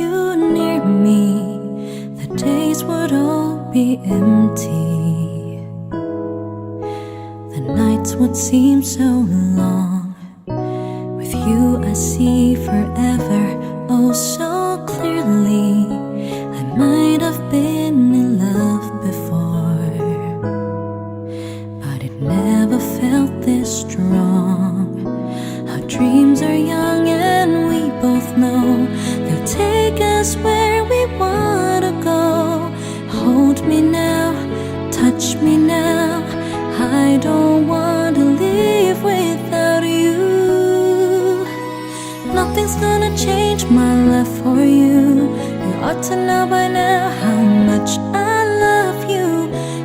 you near me, the days would all be empty. The nights would seem so long. With you I see forever, oh so clearly. I might have been in love before, but it never felt this strong. Our dreams are young and we both know they'll take us where we wanna go. Hold me now, touch me now, I don't want to live without you. Nothing's gonna change my love for you. You ought to know by now how much I love you.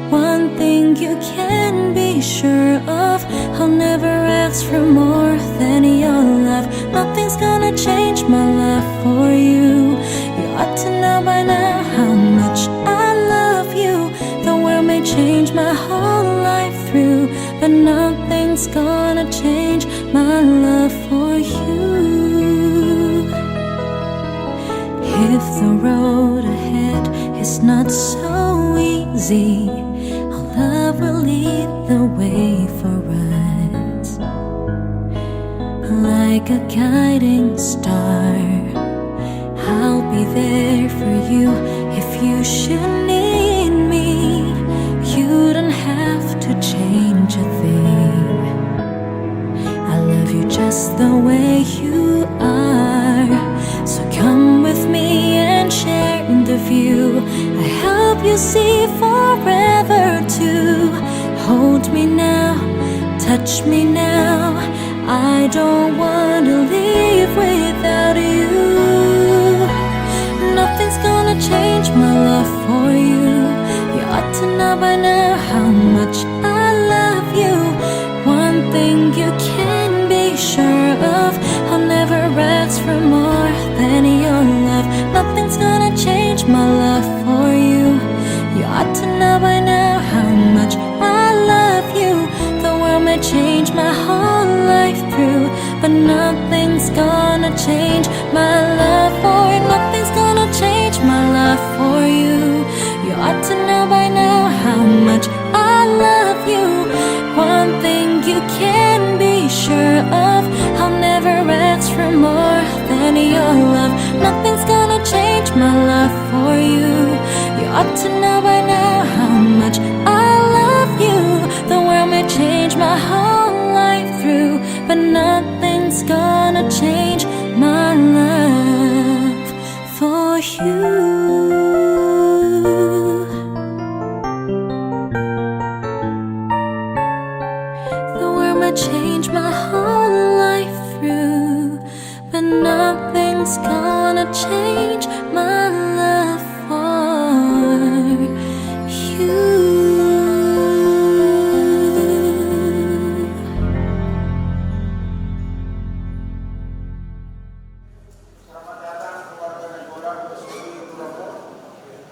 One thing you can be sure of, I'll never ask for more than your love. Nothing's gonna change my love for you. You ought to know by now how much I love you. The world may change my whole life through, but nothing's gonna change my love for you. If the road ahead is not so easy, our love will lead the way for us, like a guiding star. I'll be there for you if you should need me. You don't have to change a thing. I love you just the way you are. So come with me and share the view. I help you see forever too. Hold me now, touch me now, I don't want to live without you. Nothing's gonna change my love for you. You ought to know by now how much I love you. One thing you can be sure of, I'll never ask for more than your love. Nothing's gonna change my love for you. You ought to know by now how much I love you. The world may change my whole life through, but nothing's gonna change my love for you. Nothing's gonna change my love for you. You ought to know by now how much I love you. One thing you can be sure of, I'll never ask for more than your love. Nothing's gonna change my love for you. You ought to know by now how much I love you. The world may change my whole life through, but nothing's gonna change my love for you. Change my whole life through, but nothing's gonna change my love for you. Selamat datang keluarga Nikola Bersuri Tulopo.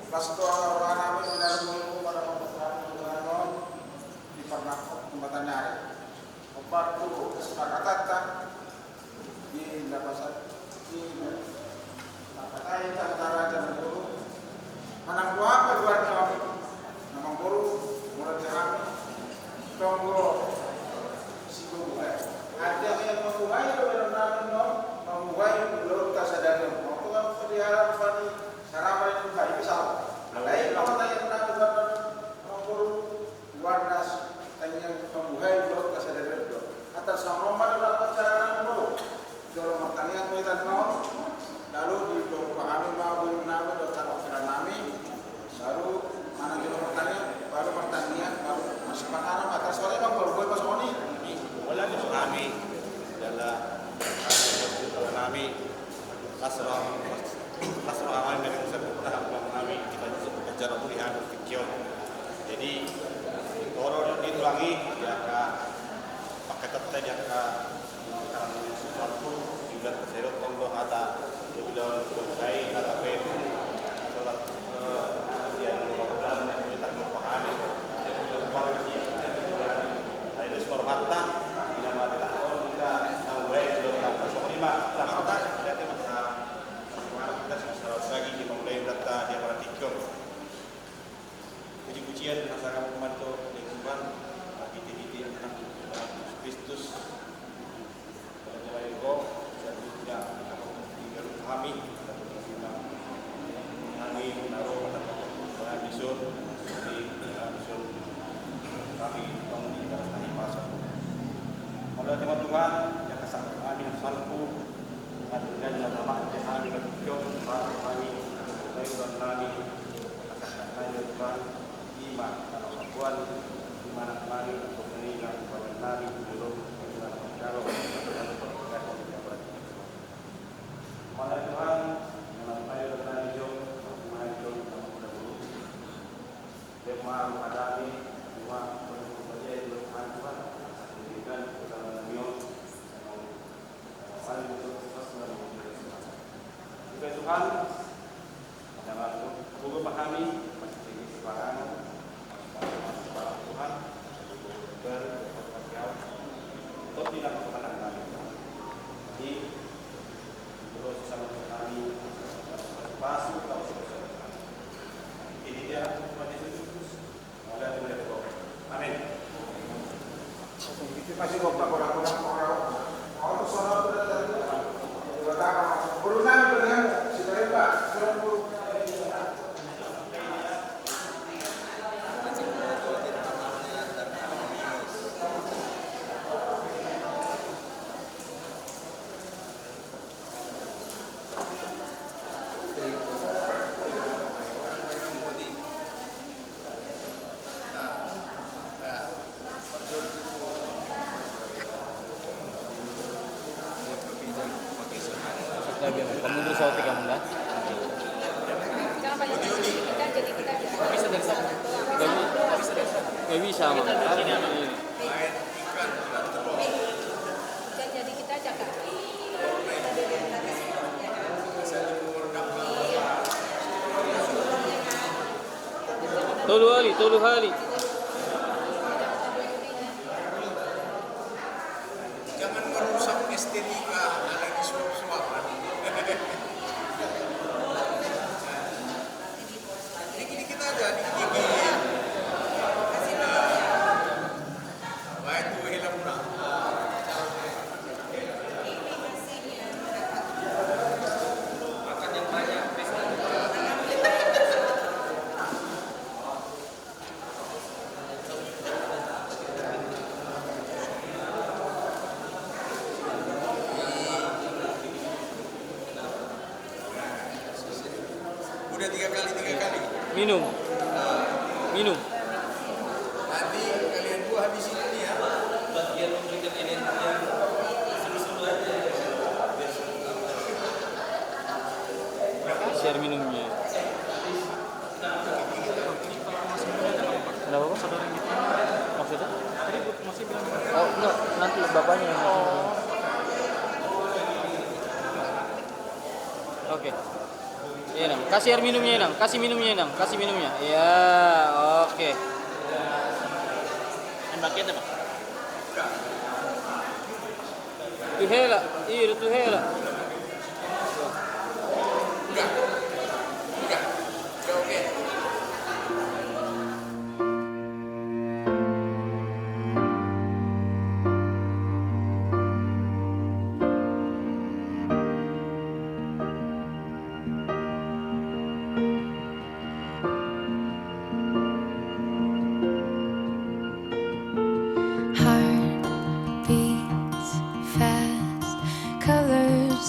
Pastor orang kami tidak menunggu pada pembesaran dengan di Pernakop Jembatan Nyari. Membantu kesepakatan di lapasan di lapasan antara dan guru manang dua kedua kami namang guru murid kami tonggo si guru ada yang memulai berenang memulai belum tersadar waktu kan pelihara bani sarapan itu baik misal lain kalau tanya tentang namang guru warna tanya memulai belum tersadar atas Ramadan dalam acara dulu dalam pertanian kita tahu lalu di kami mau nama dokter dokter nami baru mana dalam pertanian baru masuk makanan atas soalnya bang baru pas oni wala di kami adalah kami kasro aman dari pusat kami kita acara pilihan Tuhan di mana kami untuk meninggal kepada Nabi belum bagaimana kalau Malah Tuhan dengan ayo dan jom main jom sama muda dulu. Tema menghadapi semua berbagai Tuhan Tuhan dengan bersama Nabion saling berkata juga Tuhan dalam buku pahami masih tinggi sebarang Tuhan berkata untuk tidak kepada kami jadi terus sama kami masuk ke ini dia Tuhan Yesus mulai dari amin. Terima kasih Bapak kurang-kurang orang. Kalau soal tadi berulang dengan siapa Pak? Kamu dulu sauti kamu lah. Bisa dari sana. Gak bisa mah. Jadi kita jaga. Tolu hari. Jangan merusak estetika lagi suap-suapan. Dikit-dikit aja, dikit-dikit. Baik tuh hilang pulang. Makan yang banyak. Udah tiga kali. Minum. Nanti kalian dua habisin ini ya. Bagian memberikan energi yang seru-seru aja. Share minumnya. Kenapa Pak? Saudara gitu. Maksudnya? Tadi masih bilang. Oh, enggak. Nanti bapaknya yang Oke. Iya, Nang. Kasih air minumnya, Nang. Kasih minumnya. Iya, oke. Bakitnya, Pak. Tuhela. Iya, tuhela. Udah, oke. Heart beats fast, colors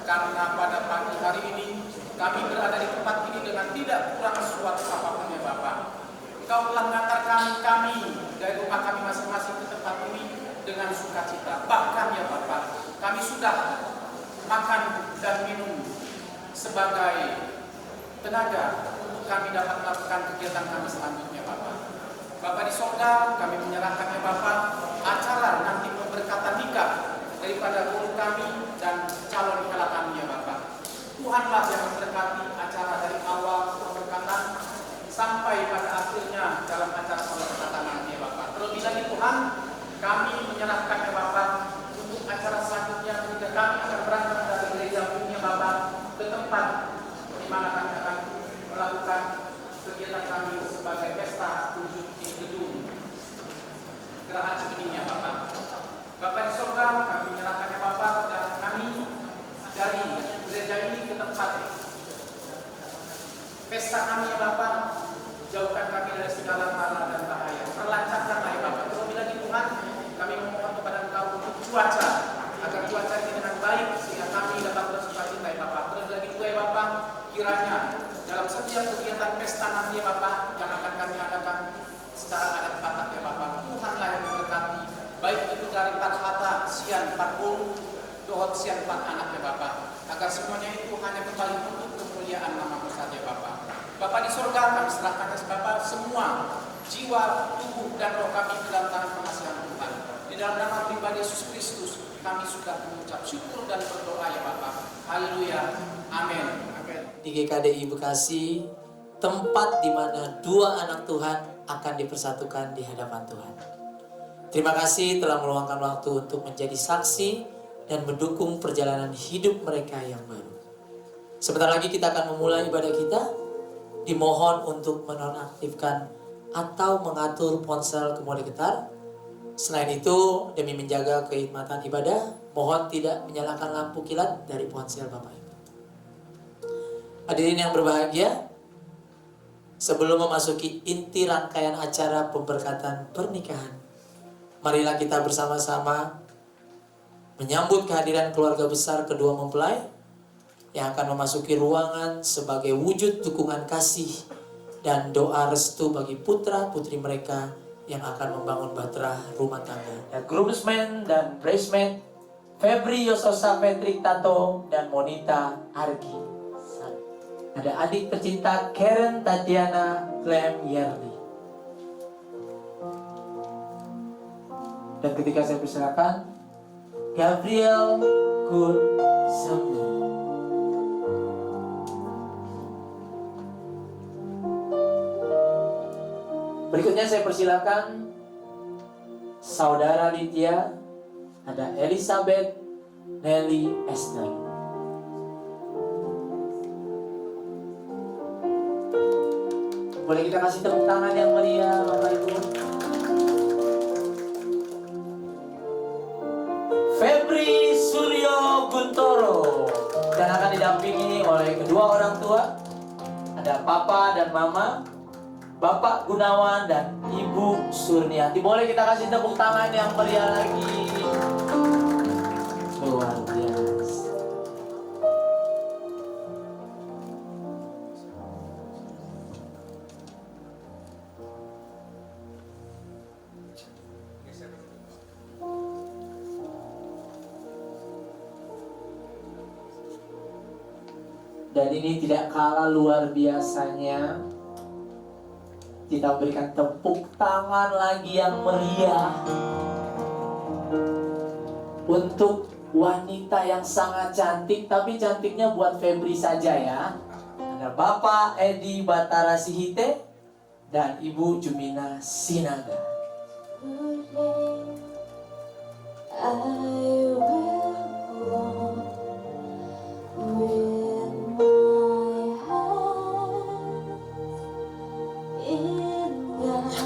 karena pada pagi hari ini kami berada di tempat ini dengan tidak kurang suatu apapun ya Bapak. Engkau telah mengantarkan kami dari rumah kami masing-masing ke tempat ini dengan sukacita. Bahkan ya Bapak, kami sudah makan dan minum sebagai tenaga untuk kami dapat melakukan kegiatan kami selanjutnya Bapak. Bapak di sorga, kami menyerahkannya Bapak acara nanti pemberkatan nikah daripada guru kami dan calon pela kami ya Bapak. Tuhanlah yang memberkati acara dari awal pemberkatan sampai pada akhirnya dalam acara pemberkatan nanti ya Bapak. Terlebih lagi Tuhan, kami menyerahkannya Bapak untuk acara selanjutnya ketika kami akan berangkat dari gereja umumnya Bapak ke tempat di mana kami akan melakukan kegiatan kami sebagai pesta wujud di gedung Geraha Cibening Bapak. Bapak di sorga, kami menyerahkannya Bapak dan kami dari gereja ini ke tempat pesta kami ya Bapak. Jauhkan kami dari segala mara dan bahaya. Perlancarkanlah ya Bapak. Terlebih lagi Tuhan, kami memohon kepada Engkau untuk cuaca, agar cuaca ini dengan baik sehingga kami dapat bersukacita ya Bapak. Terlebih lagi juga ya Bapak, kiranya dalam setiap kegiatan pesta nanti ya Bapak yang akan kami adakan secara adat Batak ya Bapak, Tuhanlah yang memberkati, baik itu dari Pathata, Sian, Patpul, Dohot, Sian, Pat anak ya Bapak, agar semuanya itu hanya kembali untuk kemuliaan nama-Mu saja Bapak. Bapak di surga, kami serahkan Bapak semua jiwa, tubuh, dan roh kami ke dalam tangan pengasihan Tuhan. Di dalam nama pribadi Yesus Kristus, kami sudah mengucap syukur dan berdoa ya Bapak. Haleluya. Amin. Di GKDI Bekasi, tempat di mana dua anak Tuhan akan dipersatukan di hadapan Tuhan. Terima kasih telah meluangkan waktu untuk menjadi saksi dan mendukung perjalanan hidup mereka yang baru. Sebentar lagi kita akan memulai ibadah kita. Dimohon untuk menonaktifkan atau mengatur ponsel kemudi getar. Selain itu, demi menjaga kekhidmatan ibadah, mohon tidak menyalakan lampu kilat dari ponsel Bapak Ibu. Hadirin yang berbahagia, sebelum memasuki inti rangkaian acara pemberkatan pernikahan, marilah kita bersama-sama menyambut kehadiran keluarga besar kedua mempelai yang akan memasuki ruangan sebagai wujud dukungan kasih dan doa restu bagi putra-putri mereka yang akan membangun bahtera rumah tangga. Dan groomsmen dan bridesmaid Febri Yososa Patrick Tato dan Monita Argi. Ada adik tercinta Karen Tatiana Clem Yerli. Dan ketika saya persilakan Gabriel Good Sembi. Berikutnya saya persilakan Saudara Lydia, ada Elizabeth Nelly Esther. Boleh kita kasih tepuk tangan yang meriah Bapak Ibu. Febri Suryo Guntoro dan akan didampingi oleh kedua orang tua. Ada Papa dan Mama, Bapak Gunawan dan Ibu Surniati. Boleh kita kasih tepuk tangan yang meriah lagi. Luar biasa. Dan ini tidak kalah luar biasanya, kita berikan tepuk tangan lagi yang meriah untuk wanita yang sangat cantik, tapi cantiknya buat Febri saja ya. Ada Bapak Edi Batara Sihite dan Ibu Jumina Sinaga. For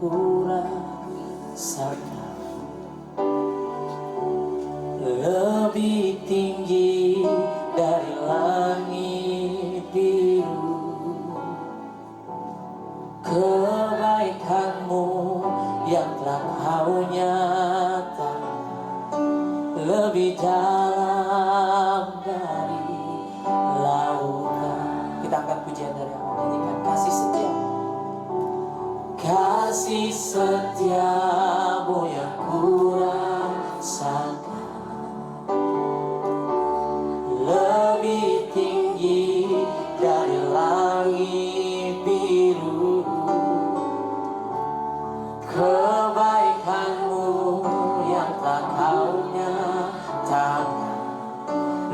ku rasakan, lebih tinggi dari langit biru. Kebaikanmu yang telah kau nyatakan lebih dalam dari lautan. Kita angkat pujian dari awal, nyanyikan kasih setia. Kasih setiamu yang ku rasakan, lebih tinggi dari langit biru. Kebaikanmu yang telah kau nyatakan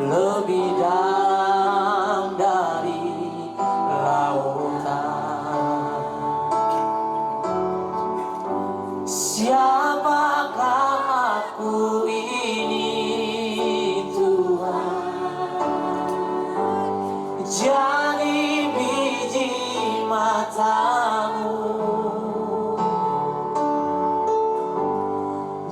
lebih dalam dari lautan. Siapakah aku ini Tuhan? Jadi biji matamu.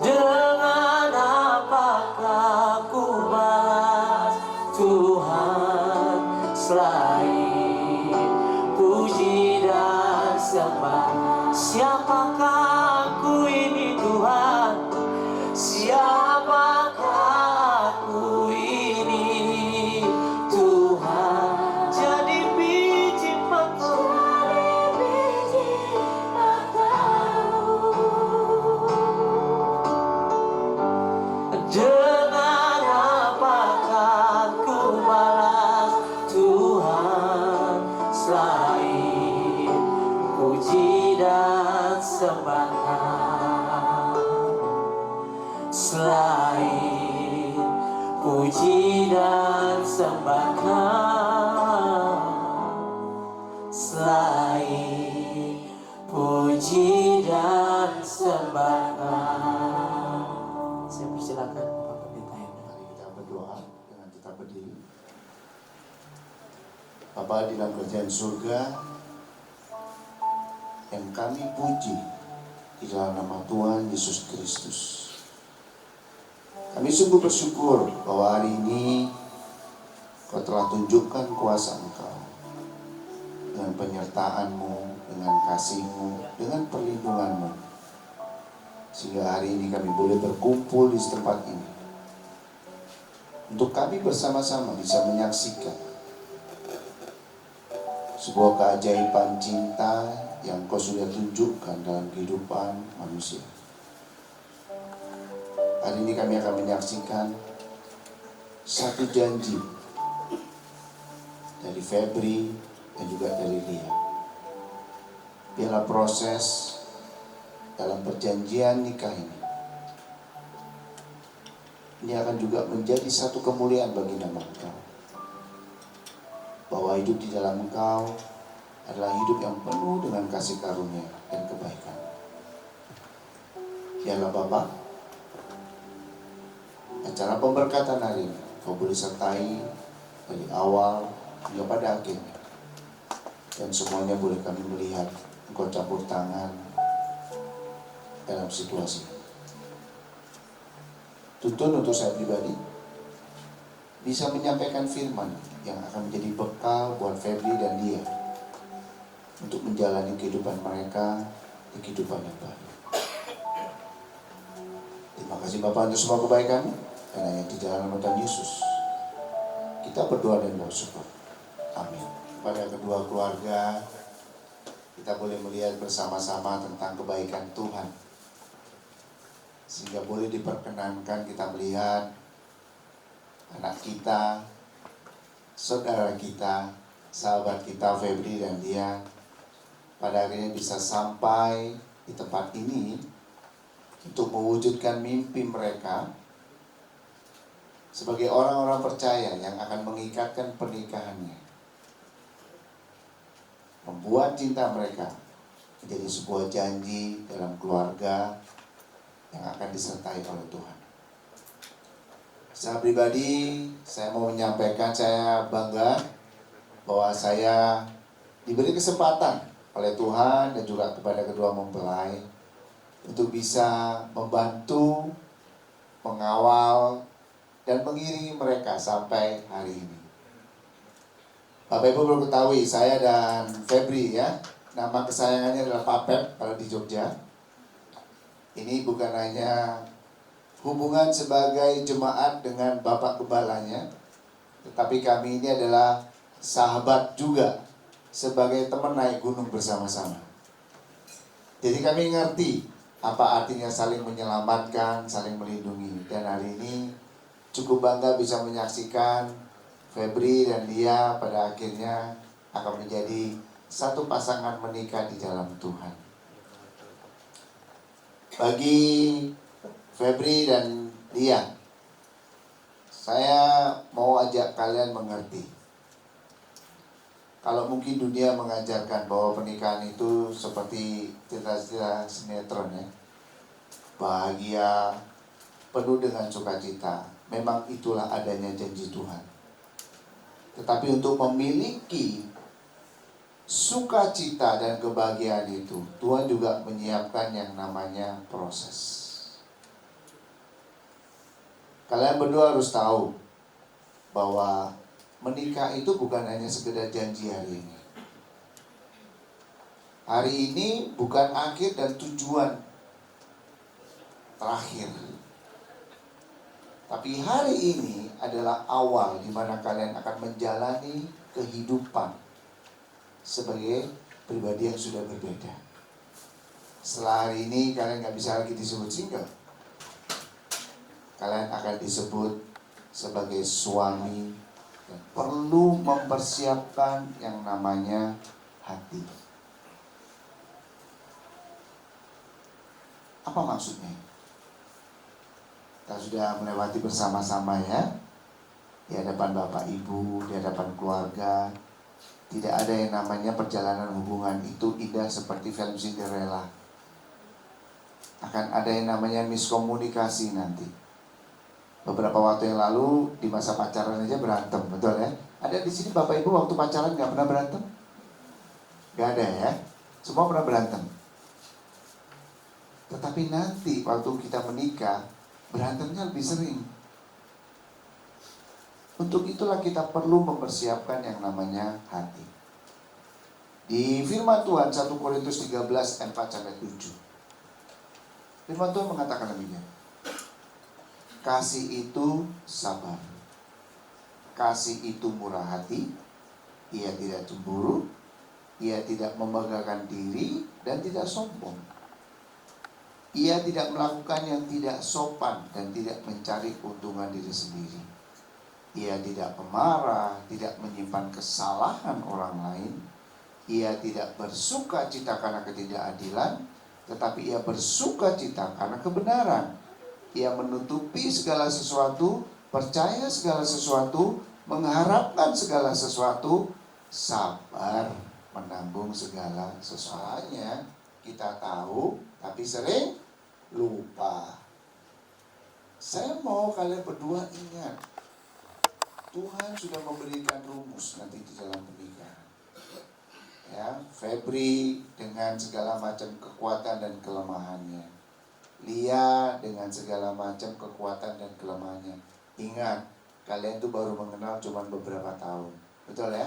Dengan apakah ku balas Tuhan selain puji dan sembah? Siapakah aku ini Tuhan? Siapakah aku ini Tuhan? Jadi biji dengan apakah ku balas Tuhan selain puji dan sembah? Selain puji dan sembah, selain puji dan sembah. Saya persilakan Bapak Pendeta yang Mari kita berdoa dengan kita berdiri. Bapa di dalam kerajaan surga, yang kami puji di dalam nama Tuhan Yesus Kristus. Kami sungguh bersyukur bahwa hari ini Kau telah tunjukkan kuasa Engkau dengan penyertaan-Mu, dengan kasih-Mu, dengan perlindungan-Mu, sehingga hari ini kami boleh berkumpul di tempat ini untuk kami bersama-sama bisa menyaksikan sebuah keajaiban cinta yang Kau sudah tunjukkan dalam kehidupan manusia. Hari ini kami akan menyaksikan satu janji dari Febri dan juga dari Lia. Biarlah proses dalam perjanjian nikah ini akan juga menjadi satu kemuliaan bagi nama Engkau, bahwa hidup di dalam Engkau adalah hidup yang penuh dengan kasih karunia dan kebaikan. Biarlah Bapa, acara pemberkatan hari ini Kau boleh sertai dari awal hingga pada akhirnya, dan semuanya boleh kami melihat Engkau campur tangan dalam situasi. Tuntun untuk saya pribadi bisa menyampaikan firman yang akan menjadi bekal buat Febri dan dia untuk menjalani kehidupan mereka di kehidupan yang baru. Terima kasih Bapak untuk semua kebaikan, dan hanya di dalam nama Tuhan Yesus kita berdoa dan bersyukur. Amin. Pada kedua keluarga, kita boleh melihat bersama-sama tentang kebaikan Tuhan, sehingga boleh diperkenankan kita melihat anak kita, saudara kita, sahabat kita Febri dan dia pada akhirnya bisa sampai di tempat ini untuk mewujudkan mimpi mereka sebagai orang-orang percaya yang akan mengikatkan pernikahannya, membuat cinta mereka menjadi sebuah janji dalam keluarga yang akan disertai oleh Tuhan. Secara pribadi, saya mau menyampaikan saya bangga bahwa saya diberi kesempatan oleh Tuhan dan juga kepada kedua mempelai untuk bisa membantu, mengawal, dan mengiringi mereka sampai hari ini. Bapak Ibu perlu ketahui, saya dan Febri ya, nama kesayangannya adalah Papep kalau di Jogja. Ini bukan hanya hubungan sebagai jemaat dengan Bapak Gembalanya, tetapi kami ini adalah sahabat juga sebagai teman naik gunung bersama-sama. Jadi kami ngerti apa artinya saling menyelamatkan, saling melindungi. Dan hari ini cukup bangga bisa menyaksikan Febri dan Lia pada akhirnya akan menjadi satu pasangan menikah di dalam Tuhan. Bagi Febri dan Lia, saya mau ajak kalian mengerti. Kalau mungkin dunia mengajarkan bahwa pernikahan itu seperti cerita-cerita sinetron ya, bahagia, penuh dengan sukacita. Memang itulah adanya janji Tuhan. Tetapi untuk memiliki sukacita dan kebahagiaan itu, Tuhan juga menyiapkan yang namanya proses. Kalian berdua harus tahu bahwa menikah itu bukan hanya sekedar janji hari ini. Hari ini bukan akhir dan tujuan terakhir. Tapi hari ini adalah awal di mana kalian akan menjalani kehidupan sebagai pribadi yang sudah berbeda. Setelah hari ini kalian gak bisa lagi disebut single. Kalian akan disebut sebagai suami dan perlu mempersiapkan yang namanya hati. Apa maksudnya? Kita sudah melewati bersama-sama ya, di hadapan Bapak Ibu, di hadapan keluarga. Tidak ada yang namanya perjalanan hubungan itu indah seperti film Cinderella. Akan ada yang namanya miskomunikasi nanti. Beberapa waktu yang lalu di masa pacaran aja berantem, betul ya? Ada di sini Bapak Ibu waktu pacaran nggak pernah berantem? Nggak ada ya? Semua pernah berantem. Tetapi nanti waktu kita menikah, berantemnya lebih sering. Untuk itulah kita perlu mempersiapkan yang namanya hati. Di firman Tuhan 1 Korintus 13 ayat 4-7. Firman Tuhan mengatakan demikian. Kasih itu sabar. Kasih itu murah hati. Ia tidak cemburu. Ia tidak membanggakan diri dan tidak sombong. Ia tidak melakukan yang tidak sopan dan tidak mencari keuntungan diri sendiri. Ia tidak pemarah, tidak menyimpan kesalahan orang lain. Ia tidak bersuka cita karena ketidakadilan, tetapi ia bersuka cita karena kebenaran. Ia menutupi segala sesuatu, percaya segala sesuatu, mengharapkan segala sesuatu, sabar menanggung segala sesuatunya. Kita tahu, tapi sering lupa. Saya mau kalian berdua ingat, Tuhan sudah memberikan rumus nanti di dalam pernikahan. Ya, Febri dengan segala macam kekuatan dan kelemahannya. Lia dengan segala macam kekuatan dan kelemahannya. Ingat, kalian tuh baru mengenal cuma beberapa tahun. Betul ya?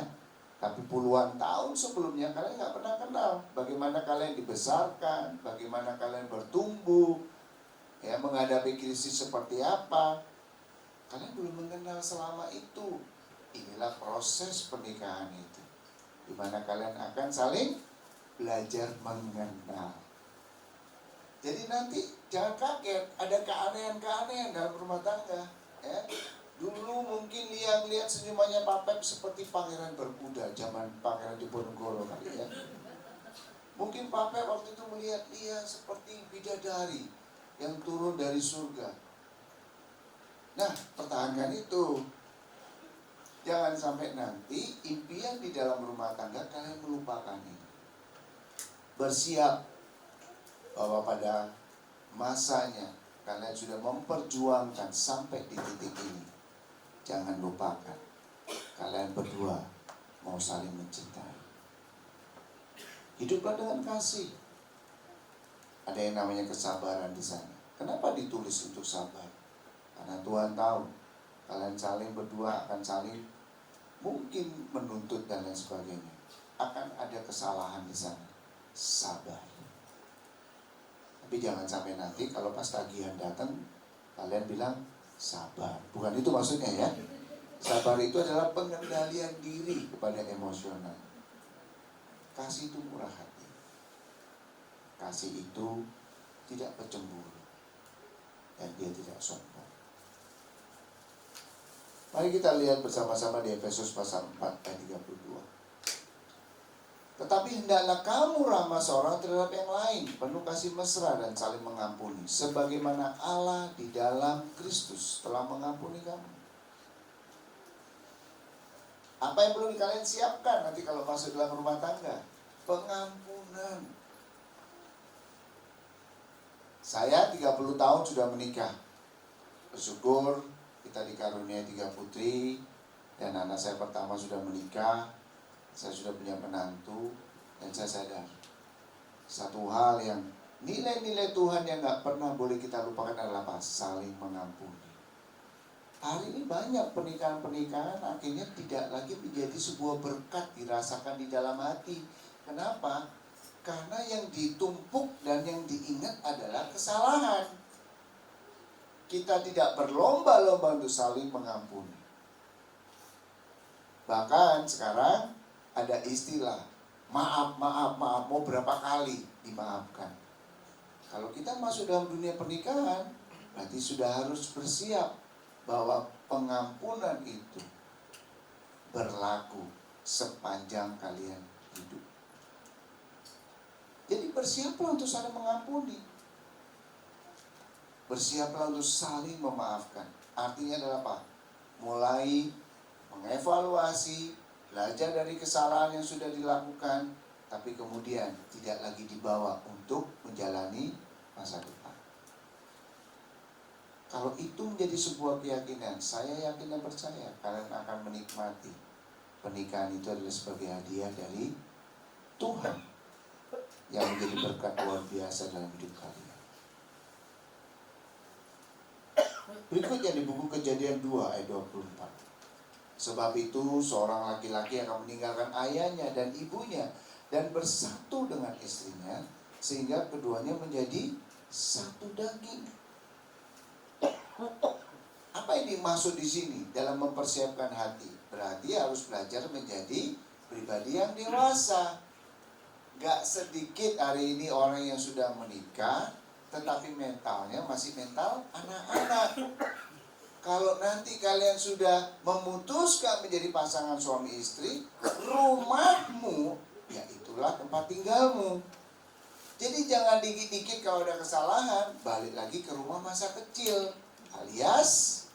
Tapi puluhan tahun sebelumnya kalian gak pernah kenal bagaimana kalian dibesarkan, bagaimana kalian bertumbuh, ya, menghadapi krisis seperti apa. Kalian belum mengenal selama itu. Inilah proses pernikahan itu, di mana kalian akan saling belajar mengenal. Jadi nanti jangan kaget ada keanehan-keanehan dalam rumah tangga. Ya. Dulu mungkin Lia melihat senyumannya Papep seperti pangeran berkuda zaman Pangeran Diponegoro kali ya. Mungkin Papep waktu itu melihat Lia seperti bidadari yang turun dari surga. Nah, pertahankan itu. Jangan sampai nanti impian di dalam rumah tangga kalian melupakan ini. Bersiap bahwa pada masanya kalian sudah memperjuangkan sampai di titik ini. Jangan lupakan, kalian berdua mau saling mencintai. Hiduplah dengan kasih. Ada yang namanya kesabaran di sana. Kenapa ditulis untuk sabar? Karena Tuhan tahu kalian saling berdua akan saling mungkin menuntut dan lain sebagainya. Akan ada kesalahan di sana. Sabar. Tapi jangan sampai nanti kalau pas tagihan datang kalian bilang sabar. Bukan itu maksudnya ya. Sabar itu adalah pengendalian diri kepada emosional. Kasih itu murah hati. Kasih itu tidak bercemburu. Dan dia tidak sombong. Mari kita lihat bersama-sama di Efesus pasal 4 ayat 32. Tetapi hendaklah kamu ramah seorang terhadap yang lain, penuh kasih mesra dan saling mengampuni, sebagaimana Allah di dalam Kristus telah mengampuni kamu. Apa yang perlu kalian siapkan nanti kalau masuk dalam rumah tangga? Pengampunan. Saya 30 tahun sudah menikah. Bersyukur kita dikaruniai 3 putri, dan anak saya pertama sudah menikah. Saya sudah punya menantu, dan saya sadar satu hal yang nilai-nilai Tuhan yang gak pernah boleh kita lupakan adalah apa? Saling mengampuni. Hari ini banyak pernikahan-pernikahan akhirnya tidak lagi menjadi sebuah berkat dirasakan di dalam hati. Kenapa? Karena yang ditumpuk dan yang diingat adalah kesalahan. Kita tidak berlomba-lomba untuk saling mengampuni. Bahkan sekarang ada istilah maaf, mau berapa kali dimaafkan. Kalau kita masuk dalam dunia pernikahan, berarti sudah harus bersiap bahwa pengampunan itu berlaku sepanjang kalian hidup. Jadi bersiaplah untuk saling mengampuni. Bersiaplah untuk saling memaafkan. Artinya adalah apa? Mulai mengevaluasi, belajar dari kesalahan yang sudah dilakukan, tapi kemudian tidak lagi dibawa untuk menjalani masa depan. Kalau itu menjadi sebuah keyakinan, saya yakin dan percaya kalian akan menikmati pernikahan itu adalah sebagai hadiah dari Tuhan yang menjadi berkat luar biasa dalam hidup kalian. Berikutnya di buku Kejadian 2 ayat 24. Sebab itu seorang laki-laki akan meninggalkan ayahnya dan ibunya dan bersatu dengan istrinya, sehingga keduanya menjadi satu daging. Apa yang dimaksud di sini dalam mempersiapkan hati? Berarti harus belajar menjadi pribadi yang dewasa. Gak sedikit hari ini orang yang sudah menikah, tetapi mentalnya masih mental anak-anak. Kalau nanti kalian sudah memutuskan menjadi pasangan suami istri, rumahmu, ya itulah tempat tinggalmu. Jadi jangan dikit-dikit kalau ada kesalahan, balik lagi ke rumah masa kecil. Alias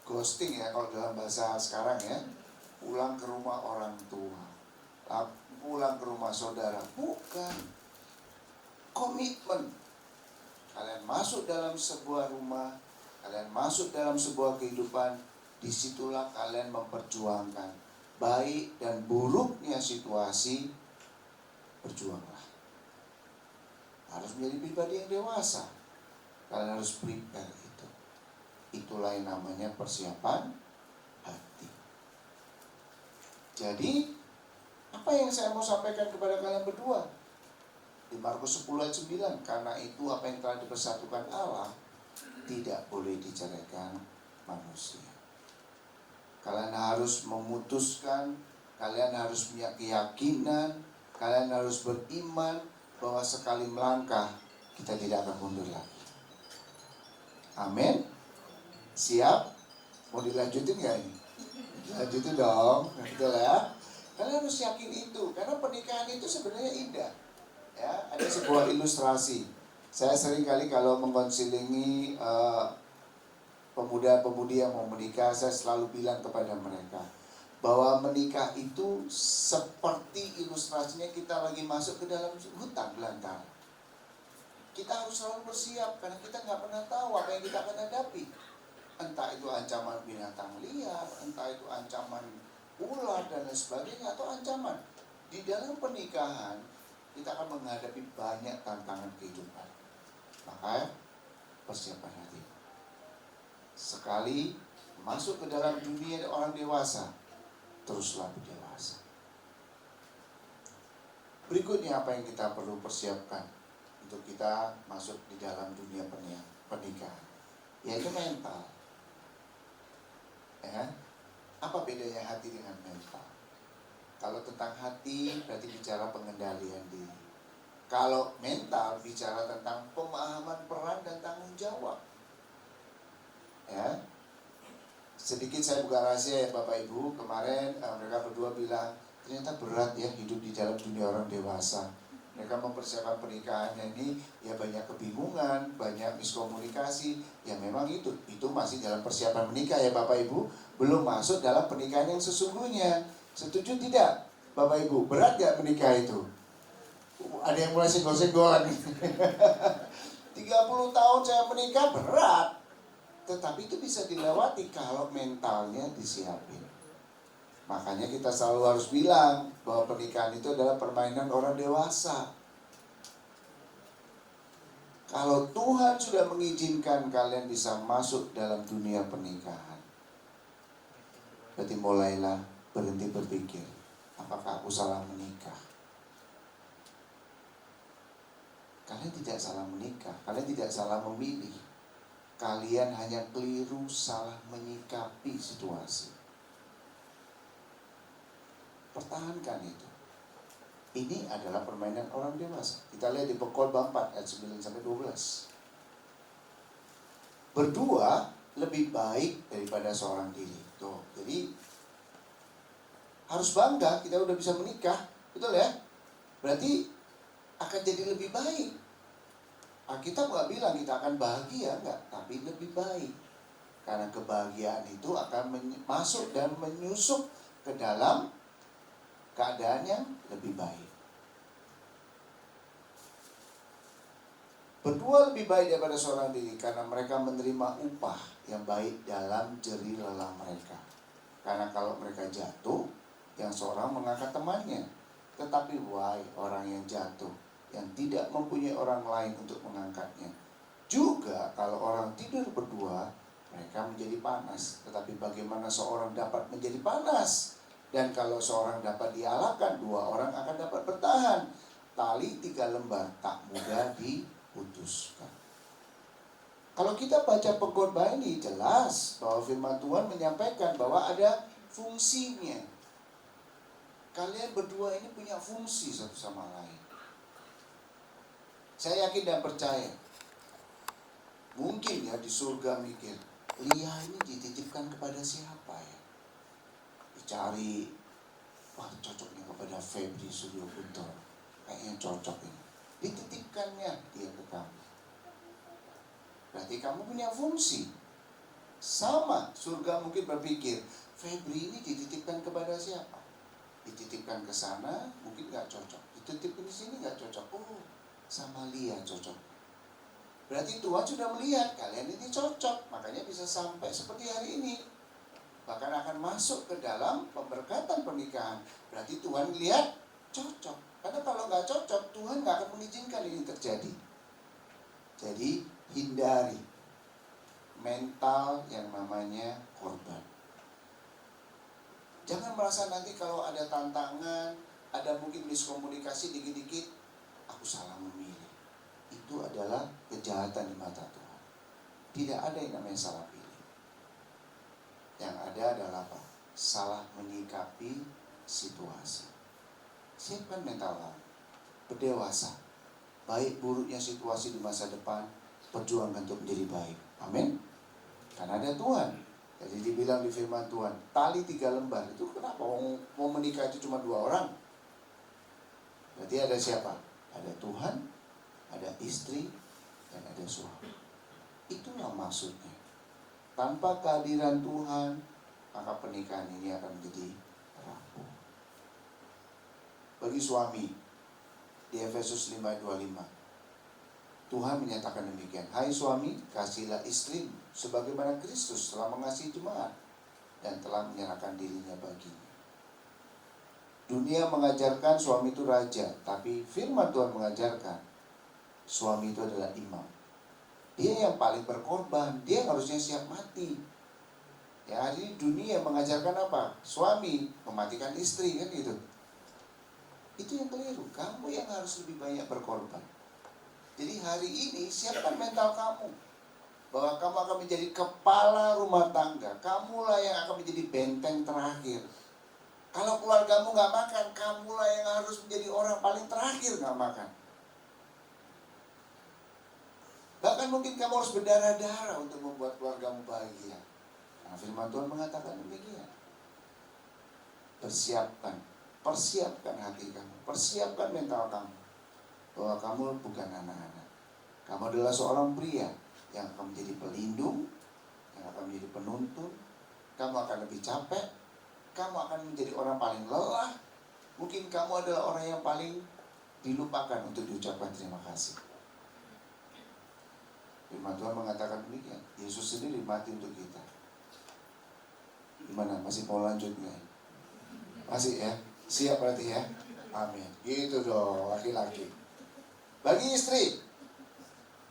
ghosting ya kalau dalam bahasa sekarang ya. Pulang ke rumah orang tua, pulang ke rumah saudara. Bukan. Komitmen. Kalian masuk dalam sebuah rumah, kalian masuk dalam sebuah kehidupan, disitulah kalian memperjuangkan baik dan buruknya situasi, berjuanglah. Harus menjadi pribadi yang dewasa. Kalian harus prepare itu. Itulah yang namanya persiapan hati. Jadi, apa yang saya mau sampaikan kepada kalian berdua? Di Markus 10 ayat 9, karena itu apa yang telah dipersatukan Allah tidak boleh diceraikan manusia. Kalian harus memutuskan, kalian harus punya keyakinan, kalian harus beriman bahwa sekali melangkah kita tidak akan mundur lagi. Amin. Siap? Mau dilanjutin gak ini? Dilanjutin dong, betul ya. Kalian harus yakin itu, karena pernikahan itu sebenarnya indah. Ya, ada sebuah ilustrasi. Saya sering kali kalau mengkonselingi pemuda-pemudi yang mau menikah, saya selalu bilang kepada mereka bahwa menikah itu seperti ilustrasinya kita lagi masuk ke dalam hutan belantara. Kita harus selalu bersiap karena kita nggak pernah tahu apa yang kita akan hadapi. Entah itu ancaman binatang liar, entah itu ancaman ular dan lain sebagainya, atau ancaman Di dalam pernikahan, kita akan menghadapi banyak tantangan kehidupan. Maka, persiapan hati. Sekali masuk ke dalam dunia orang dewasa, teruslah berdewasa. Berikutnya apa yang kita perlu persiapkan untuk kita masuk di dalam dunia pernikahan, yaitu mental. Ya, apa bedanya hati dengan mental? Kalau tentang hati berarti bicara pengendalian diri. Kalau mental bicara tentang pemahaman peran dan tanggung jawab. Ya, sedikit saya buka rahasia ya Bapak Ibu. Kemarin mereka berdua bilang ternyata berat ya hidup di dalam dunia orang dewasa. Mereka mempersiapkan pernikahannya ini ya banyak kebingungan, banyak miskomunikasi. Ya memang itu masih dalam persiapan menikah ya Bapak Ibu. Belum masuk dalam pernikahan yang sesungguhnya. Setuju tidak Bapak Ibu? Berat gak menikah itu? Ada yang mulai senggol-senggolan. 30 tahun saya menikah berat. Tetapi itu bisa dilewati kalau mentalnya disiapin. Makanya kita selalu harus bilang bahwa pernikahan itu adalah permainan orang dewasa. Kalau Tuhan sudah mengizinkan kalian bisa masuk dalam dunia pernikahan, berarti mulailah berhenti berpikir, apakah aku salah menikah? Kalian tidak salah menikah, kalian tidak salah memilih. Kalian hanya keliru salah menyikapi situasi. Pertahankan itu. Ini adalah permainan orang dewasa. Kita lihat di Pengkhotbah 4 ayat 9-12. Berdua lebih baik daripada seorang diri. Tuh, jadi harus bangga kita udah bisa menikah, betul ya? Berarti akan jadi lebih baik. Kita nggak bilang kita akan bahagia, enggak, tapi lebih baik. Karena kebahagiaan itu akan masuk dan menyusup ke dalam keadaan yang lebih baik. Berdua lebih baik daripada seorang diri karena mereka menerima upah yang baik dalam jerih lelah mereka. Karena kalau mereka jatuh, yang seorang mengangkat temannya. Tetapi wahai orang yang jatuh, yang tidak mempunyai orang lain untuk mengangkatnya. Juga kalau orang tidur berdua, mereka menjadi panas. Tetapi bagaimana seorang dapat menjadi panas? Dan kalau seorang dapat dialahkan, dua orang akan dapat bertahan. Tali 3 lembar tak mudah diputuskan. Kalau kita baca Pengkhotbah ini, jelas bahwa firman Tuhan menyampaikan bahwa ada fungsinya. Kalian berdua ini punya fungsi satu sama lain. Saya yakin dan percaya. Mungkin ya di surga mikir, Lia ini dititipkan kepada siapa ya? Dicari, wah cocoknya kepada Febri Suryo Guntur. Kayaknya cocok ini. Dititipkannya dia ke kamu. Berarti kamu punya fungsi. Sama, surga mungkin berpikir, Febri ini dititipkan kepada siapa? Dititipkan ke sana, mungkin gak cocok. Dititipkan di sini gak cocok. Oh, sama Lia cocok. Berarti Tuhan sudah melihat kalian ini cocok. Makanya bisa sampai seperti hari ini. Bahkan akan masuk ke dalam pemberkatan pernikahan. Berarti Tuhan lihat cocok. Karena kalau gak cocok, Tuhan gak akan mengizinkan ini terjadi. Jadi hindari mental yang namanya korban. Jangan merasa nanti kalau ada tantangan, ada mungkin miskomunikasi dikit-dikit, aku salah memilih. Itu adalah kejahatan di mata Tuhan. Tidak ada yang namanya salah pilih. Yang ada adalah apa? Salah menyikapi situasi. Siapkan mental kamu. Berdewasa. Baik buruknya situasi di masa depan, perjuangkan untuk menjadi baik. Amin. Karena ada Tuhan. Jadi dibilang di firman Tuhan, tali 3 lembar. Itu kenapa? Mau menikah itu cuma 2 orang. Berarti ada siapa? Ada Tuhan, ada istri, dan ada suami. Itulah maksudnya. Tanpa kehadiran Tuhan, maka pernikahan ini akan menjadi rapuh. Bagi suami, di Efesus 5:25, Tuhan menyatakan demikian. Hai suami, kasihilah istrimu sebagaimana Kristus telah mengasihi jemaat dan telah menyerahkan dirinya baginya. Dunia mengajarkan suami itu raja, tapi firman Tuhan mengajarkan suami itu adalah imam. Dia yang paling berkorban, dia yang harusnya siap mati. Ya, hari ini dunia mengajarkan apa? Suami mematikan istri, kan gitu. Itu yang keliru. Kamu yang harus lebih banyak berkorban. Jadi hari ini siapkan mental kamu bahwa kamu akan menjadi kepala rumah tangga. Kamulah yang akan menjadi benteng terakhir. Kalau keluargamu nggak makan, kamulah yang harus menjadi orang paling terakhir nggak makan. Bahkan mungkin kamu harus berdarah-darah untuk membuat keluargamu bahagia. Nah, firman Tuhan mengatakan demikian. Persiapkan hati kamu, persiapkan mental kamu, bahwa kamu bukan anak-anak. Kamu adalah seorang pria yang akan menjadi pelindung, yang akan menjadi penuntun. Kamu akan lebih capek, kamu akan menjadi orang paling lelah. Mungkin kamu adalah orang yang paling dilupakan untuk diucapkan terima kasih. Firman Tuhan mengatakan demikian. Yesus sendiri mati untuk kita. Gimana? Masih mau lanjut nggak? Masih ya? Siap berarti ya? Amin. Gitu dong, laki-laki. Bagi istri,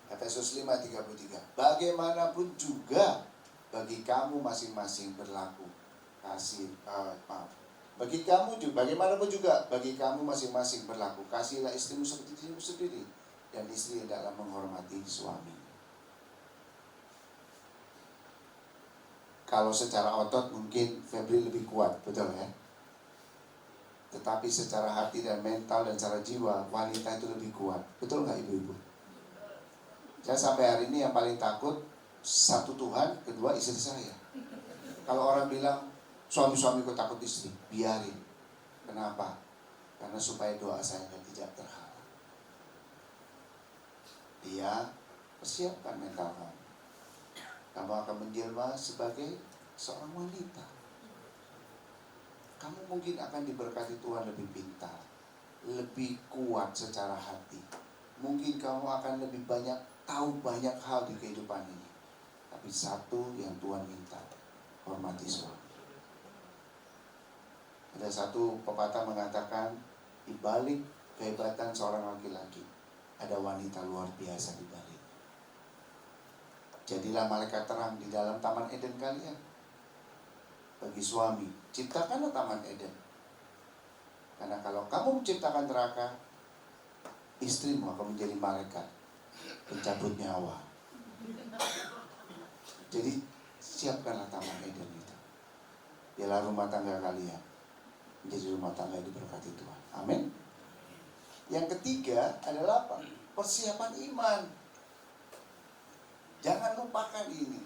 Efesus 5:33. Bagaimanapun juga bagi kamu masing-masing berlaku kasih. Bagi kamu juga, bagaimanapun juga bagi kamu masing-masing berlaku kasihlah istrimu seperti dirimu sendiri, dan istri hendaklah menghormati suami. Kalau secara otot mungkin Febri lebih kuat, betul ya? Tetapi secara hati dan mental dan secara jiwa, wanita itu lebih kuat. Betul nggak ibu-ibu? Saya sampai hari ini yang paling takut, satu Tuhan, kedua istri saya. Kalau orang bilang, suami-suamiku takut istri, biarin. Kenapa? Karena supaya doa saya tidak terhalang. Dia persiapkan mental kamu. Kamu akan menjelma sebagai seorang wanita. Kamu mungkin akan diberkati Tuhan lebih pintar, lebih kuat secara hati. Mungkin kamu akan lebih banyak tahu banyak hal di kehidupan ini. Tapi satu yang Tuhan minta, hormati suami. Ada satu pepatah mengatakan, di balik kehebatan seorang laki-laki, ada wanita luar biasa di balik. Jadilah malaikat terang di dalam taman Eden kalian. Bagi suami, ciptakanlah taman Eden. Karena kalau kamu menciptakan neraka, istrimu akan menjadi malaikat pencabut nyawa. Jadi siapkanlah taman Eden itu. Biarlah rumah tangga kalian menjadi rumah tangga yang diberkati Tuhan. Amin. Yang ketiga adalah apa? Persiapan iman. Jangan lupakan ini.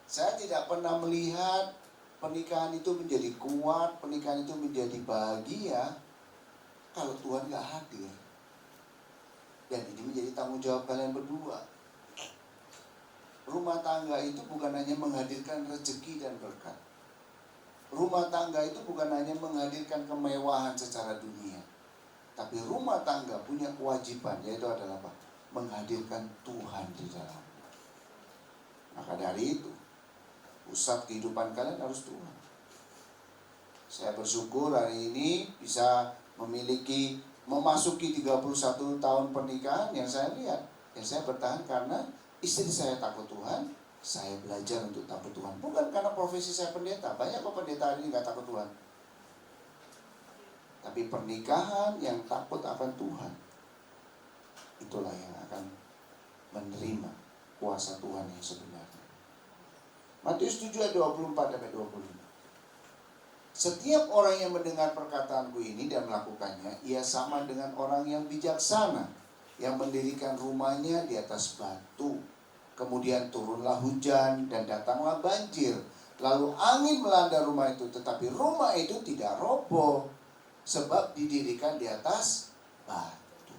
Saya tidak pernah melihat pernikahan itu menjadi kuat, pernikahan itu menjadi bahagia kalau Tuhan gak hadir. Dan ini menjadi tanggung jawab kalian berdua. Rumah tangga itu bukan hanya menghadirkan rezeki dan berkat. Rumah tangga itu bukan hanya menghadirkan kemewahan secara dunia. Tapi rumah tangga punya kewajiban, yaitu adalah apa? Menghadirkan Tuhan di dalam. Maka dari itu, pusat kehidupan kalian harus Tuhan. Saya bersyukur hari ini bisa memasuki 31 tahun pernikahan yang saya lihat. Yang saya bertahan karena istri saya takut Tuhan, saya belajar untuk takut Tuhan. Bukan karena profesi saya pendeta, banyak kok pendeta hari ini gak takut Tuhan. Tapi pernikahan yang takut akan Tuhan, itulah yang akan menerima kuasa Tuhan yang sebenarnya. Matius 7 ayat 24-25. Setiap orang yang mendengar perkataanku ini dan melakukannya, ia sama dengan orang yang bijaksana, yang mendirikan rumahnya di atas batu. Kemudian turunlah hujan dan datanglah banjir. Lalu angin melanda rumah itu, tetapi rumah itu tidak roboh, sebab didirikan di atas batu.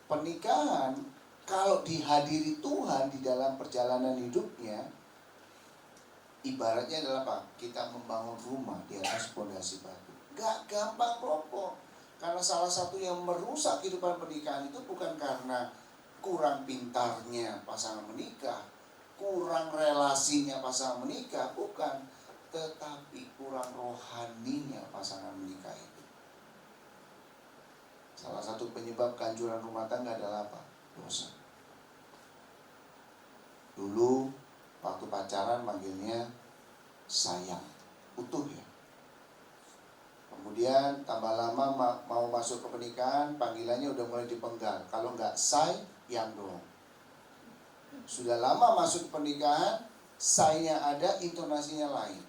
Pernikahan, kalau dihadiri Tuhan di dalam perjalanan hidupnya, ibaratnya adalah apa? Kita membangun rumah di atas fondasi batu. Gak gampang roboh. Karena salah satu yang merusak kehidupan pernikahan itu bukan karena kurang pintarnya pasangan menikah, kurang relasinya pasangan menikah, bukan. tetapi kurang rohaninya pasangan menikah itu. Salah satu penyebab kehancuran rumah tangga adalah apa? Dosa. Dulu waktu pacaran manggilnya sayang, utuh ya. Kemudian tambah lama mau masuk ke pernikahan, panggilannya udah mulai dipenggal. Kalau nggak sayang doang. Sudah lama masuk ke pernikahan, saynya ada, intonasinya lain.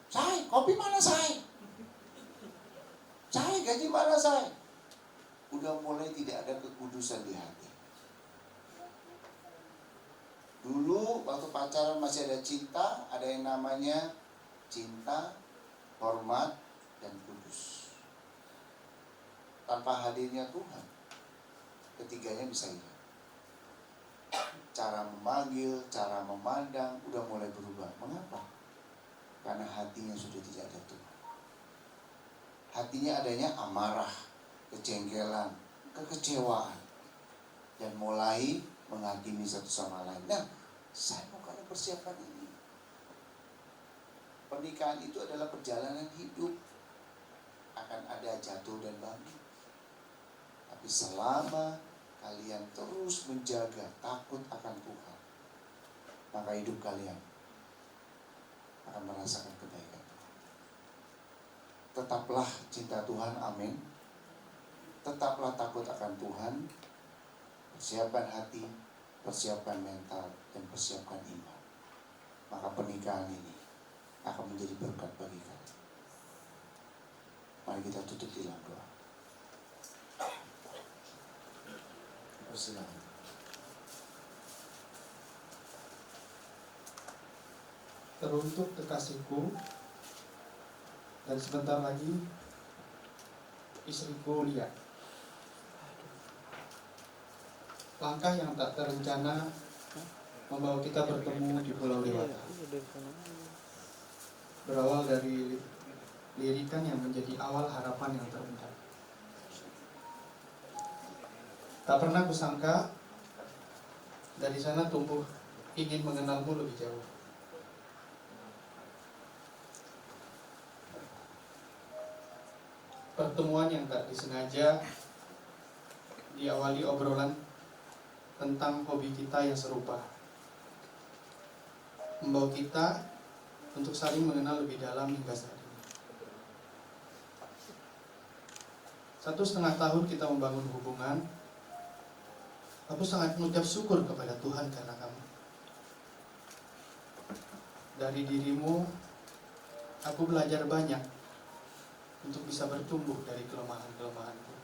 Say, kopi mana say? Say, gaji mana say? Udah mulai tidak ada kekudusan di hati. Dulu waktu pacaran masih ada cinta, ada yang namanya cinta, hormat, dan kudus. Tanpa hadirnya Tuhan, ketiganya bisa hilang. Cara memanggil, cara memandang udah mulai berubah. Mengapa? Karena hatinya sudah tidak ada Tuhan. Hatinya adanya amarah, kejengkelan, kekecewaan, dan mulai menghakimi satu sama lain. Nah, saya mau kalian persiapkan ini. Pernikahan itu adalah perjalanan hidup. Akan ada jatuh dan bangun. Tapi selama kalian terus menjaga takut akan Tuhan, maka hidup kalian akan merasakan kebaikan Tuhan. Tetaplah cinta Tuhan, amin. Tetaplah takut akan Tuhan. Persiapkan hati, persiapkan mental, dan persiapkan iman. Maka pernikahan ini akan menjadi berkat bagi kalian. Mari kita tutup di dalam doa. Persilakan. Teruntuk kekasihku, dan sebentar lagi istriku Lia. Langkah yang tak terencana membawa kita bertemu di Pulau Dewata. Berawal dari lirikan yang menjadi awal harapan yang terendah. Tak pernah kusangka dari sana tumbuh ingin mengenalmu lebih jauh. Pertemuan yang tak disengaja diawali obrolan tentang hobi kita yang serupa, membawa kita untuk saling mengenal lebih dalam hingga saat ini. 1,5 tahun kita membangun hubungan. Aku sangat mengucap syukur kepada Tuhan karena kamu. Dari dirimu, aku belajar banyak untuk bisa bertumbuh dari kelemahan-kelemahanku.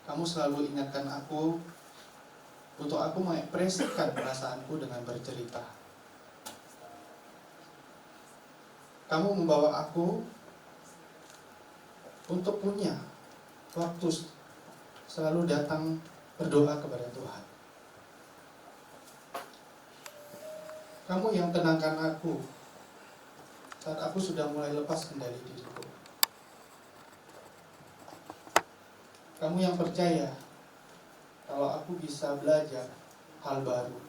Kamu selalu ingatkan aku untuk aku mengekspresikan perasaanku dengan bercerita. Kamu membawa aku untuk punya waktu selalu datang berdoa kepada Tuhan. Kamu yang tenangkan aku saat aku sudah mulai lepas kendali diriku. Kamu yang percaya kalau aku bisa belajar hal baru.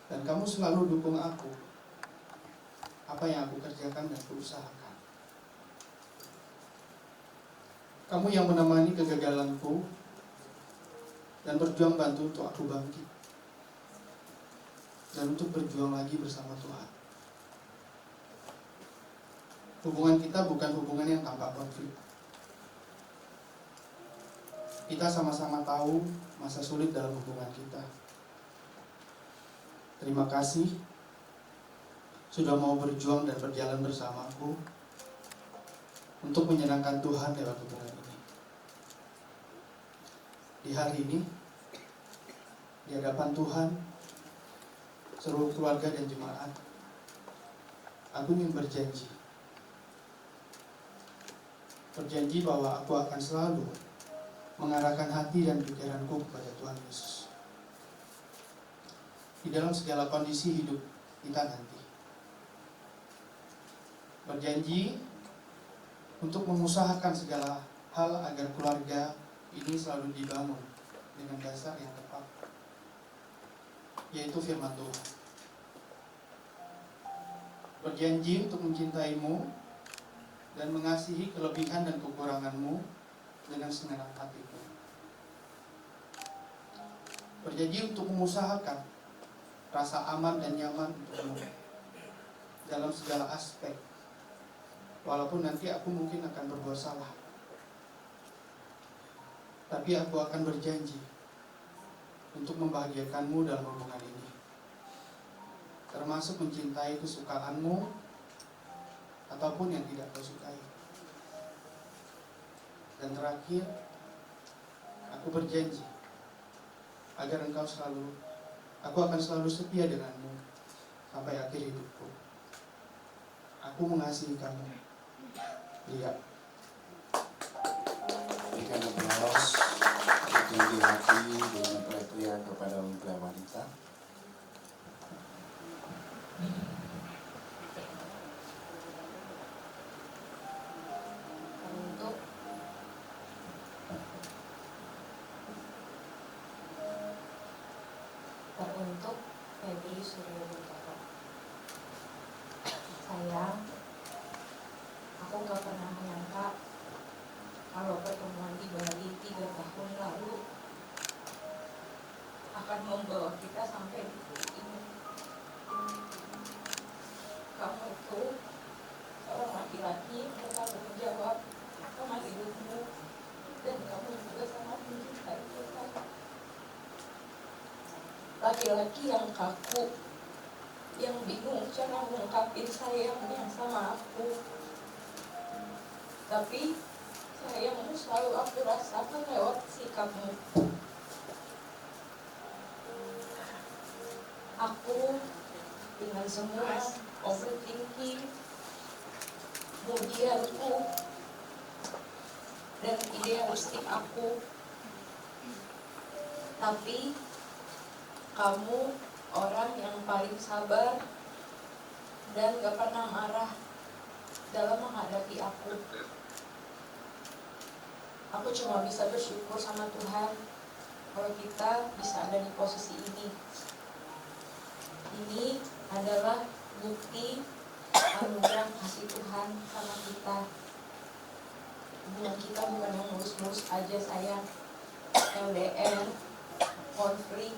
Dan kamu selalu dukung aku apa yang aku kerjakan dan kuusahakan. Kamu yang menemani kegagalanku dan berjuang bantu untuk aku bangkit dan untuk berjuang lagi bersama Tuhan. Hubungan kita bukan hubungan yang tanpa konflik. Kita sama-sama tahu masa sulit dalam hubungan kita. Terima kasih sudah mau berjuang dan berjalan bersamaku untuk menyenangkan Tuhan lewat hubungan ini. Di hari ini, di hadapan Tuhan, seluruh keluarga dan jemaat, aku ingin berjanji bahwa aku akan selalu mengarahkan hati dan pikiranku kepada Tuhan Yesus di dalam segala kondisi hidup kita nanti. Berjanji untuk mengusahakan segala hal agar keluarga ini selalu dibangun dengan dasar yang tepat, yaitu firman Tuhan. berjanji untuk mencintaimu dan mengasihi kelebihan dan kekuranganmu dengan segenap hatiku. Berjanji untuk mengusahakan rasa aman dan nyaman untukmu dalam segala aspek, walaupun nanti aku mungkin akan berbuat salah. Tapi aku akan berjanji untuk membahagiakanmu dalam hubungan ini, termasuk mencintai kesukaanmu ataupun yang tidak kau sukai. Dan terakhir, aku berjanji agar aku akan selalu setia denganmu sampai akhir hidupku. Aku mengasihi kamu, Lia. Berikan aplaus untuk tinggi hati dan pria kepada mempelai wanita. Teruntuk Febri Suryo Bintoro. Sayang, aku gak pernah menyangka kalau pertemuan di Bali 3 tahun lalu akan membawa kita sampai di titik ini. Kamu itu seorang laki-laki yang bertanggung jawab sama hidupmu, dan kamu juga sangat mencintai kita. Laki-laki yang kaku, yang bingung cara mengungkapin sayangnya sama aku. Tapi sayangmu selalu aku rasakan lewat sikapmu. Aku dengan semua overthinking, mudianku, dan idealistik aku, tapi kamu orang yang paling sabar dan gak pernah marah dalam menghadapi aku. Aku cuma bisa bersyukur sama Tuhan kalau kita bisa ada di posisi ini. Ini adalah bukti anugerah kasih Tuhan sama kita. Hubungan kita bukan yang mulus-mulus aja, sayang. LDR, konflik,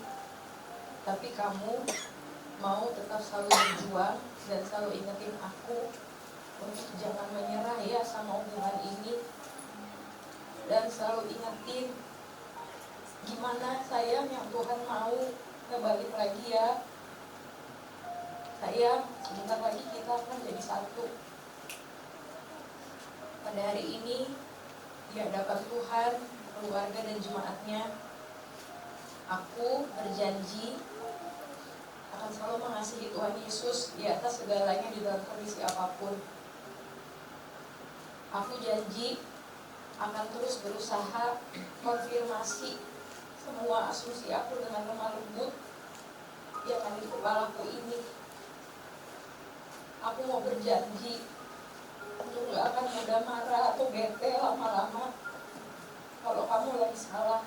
tapi kamu mau tetap selalu berjuang dan selalu ingetin aku untuk jangan menyerah ya sama hubungan ini, dan selalu ingetin gimana sayang yang Tuhan mau kembali lagi ya. Sayang, sebentar lagi kita akan jadi satu. Pada hari ini di hadapan Tuhan, keluarga dan jemaatnya, aku berjanji akan selalu mengasihi Tuhan Yesus di atas segalanya di dalam kondisi apapun. Aku janji akan terus berusaha konfirmasi semua asumsi aku dengan lemah lembut yang ada di kepalaku ini. Aku mau berjanji untuk gak akan mudah marah atau bete lama-lama kalau kamu lagi salah.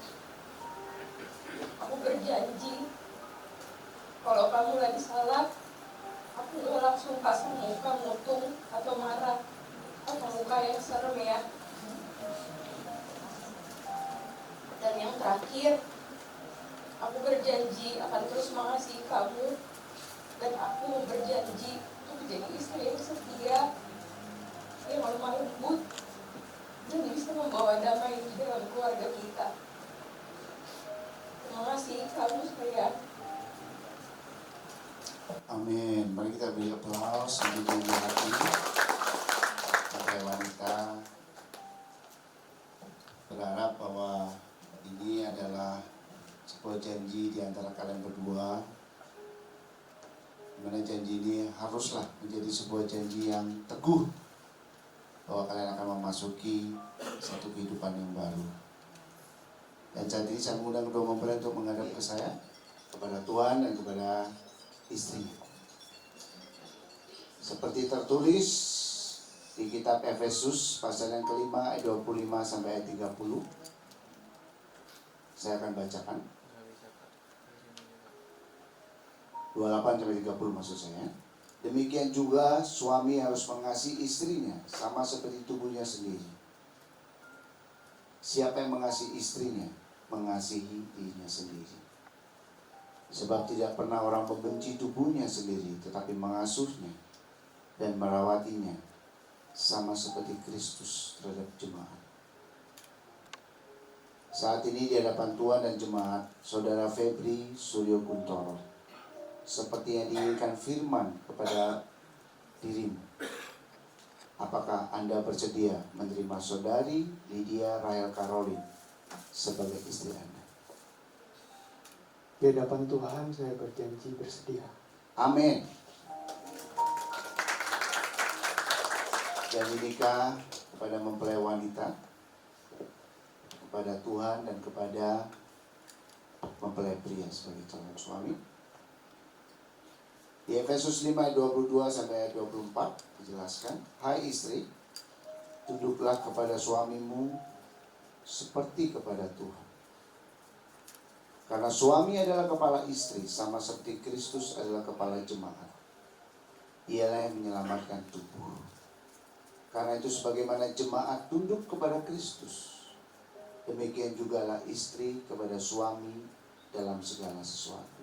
Aku berjanji kalau kamu lagi salah, aku gak langsung pasang muka mutung atau marah atau muka yang serem ya. Dan yang terakhir, aku berjanji akan terus mengasihi kamu, dan aku berjanji untuk menjadi istri yang setia, yang lemah lembut, dan bisa membawa damai di dalam keluarga kita. Terima kasih kamu sayang. Amin. Mari kita beri aplaus untuk tinggi hati pakai wanita. Berharap bahwa ini adalah sebuah janji di antara kalian berdua, dimana janji ini haruslah menjadi sebuah janji yang teguh bahwa kalian akan memasuki satu kehidupan yang baru. Dan saat ini saya mengundang kedua mempelai untuk menghadap ke saya, kepada Tuhan dan kepada istri. Seperti tertulis di kitab Efesus pasal yang kelima ayat 25 sampai ayat 30. Saya akan bacakan 28 sampai 30 maksud saya. Demikian juga suami harus mengasihi istrinya sama seperti tubuhnya sendiri. Siapa yang mengasihi istrinya, mengasihi dirinya sendiri. Sebab tidak pernah orang membenci tubuhnya sendiri, tetapi mengasuhnya dan merawatinya sama seperti Kristus terhadap jemaat. Saat ini di hadapan Tuhan dan jemaat, Saudara Febri Suryo Guntoro, seperti yang diinginkan firman kepada dirimu. Apakah Anda bersedia menerima Saudari Lydia Rahel Caroline sebagai istri Anda? Di hadapan Tuhan saya berjanji bersedia. Amin. Janji nikah kepada mempelai wanita, kepada Tuhan dan kepada mempelai pria sebagai calon suami. Di Efesus 5 ayat 22 sampai ayat 24 dijelaskan, hai istri, tunduklah kepada suamimu seperti kepada Tuhan. Karena suami adalah kepala istri, sama seperti Kristus adalah kepala jemaat. Ialah yang menyelamatkan tubuh. Karena itu sebagaimana jemaat tunduk kepada Kristus, demikian jugalah istri kepada suami dalam segala sesuatu.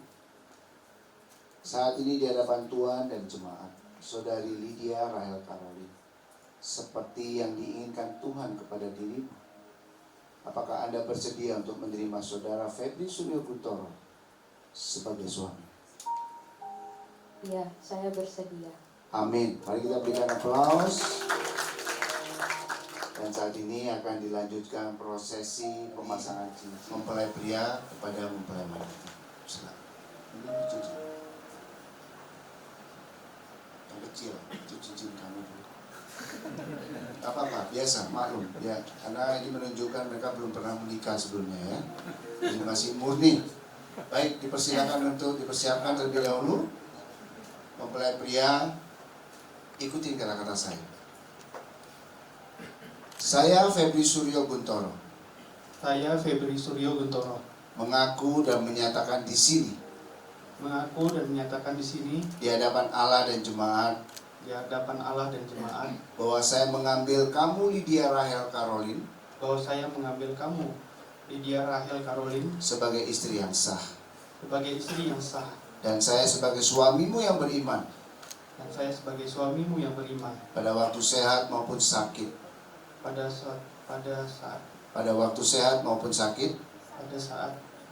Saat ini di hadapan Tuhan dan jemaat, Saudari Lydia Rahel Caroline, seperti yang diinginkan Tuhan kepada dirimu, apakah Anda bersedia untuk menerima Saudara Febri Suryo Guntoro sebagai suami? Iya, saya bersedia. Amin. Mari kita berikan aplaus. Dan saat ini akan dilanjutkan prosesi pemasangan cincin mempelai pria kepada mempelai wanita. Silakan. Ini cincin. Yang kecil, itu cincin kamu dulu. Apa-apa, biasa, maklum ya. Karena ini menunjukkan mereka belum pernah menikah sebelumnya ya. Ini masih murni. Baik, dipersilakan untuk dipersiapkan terlebih dahulu. Mempelai pria, ikuti kata-kata saya. Saya Febri Suryo Guntoro. Saya Febri Suryo Guntoro. Mengaku dan menyatakan di sini. Mengaku dan menyatakan di sini. Di hadapan Allah dan jemaat. Di hadapan Allah dan jemaat. Bahwa saya mengambil kamu Lydia Rahel Caroline. Bahwa saya mengambil kamu Lydia Rahel Caroline. Sebagai istri yang sah. Sebagai istri yang sah. Dan saya sebagai suamimu yang beriman. Dan saya sebagai suamimu yang beriman. Pada waktu sehat maupun sakit. Pada waktu sehat maupun sakit,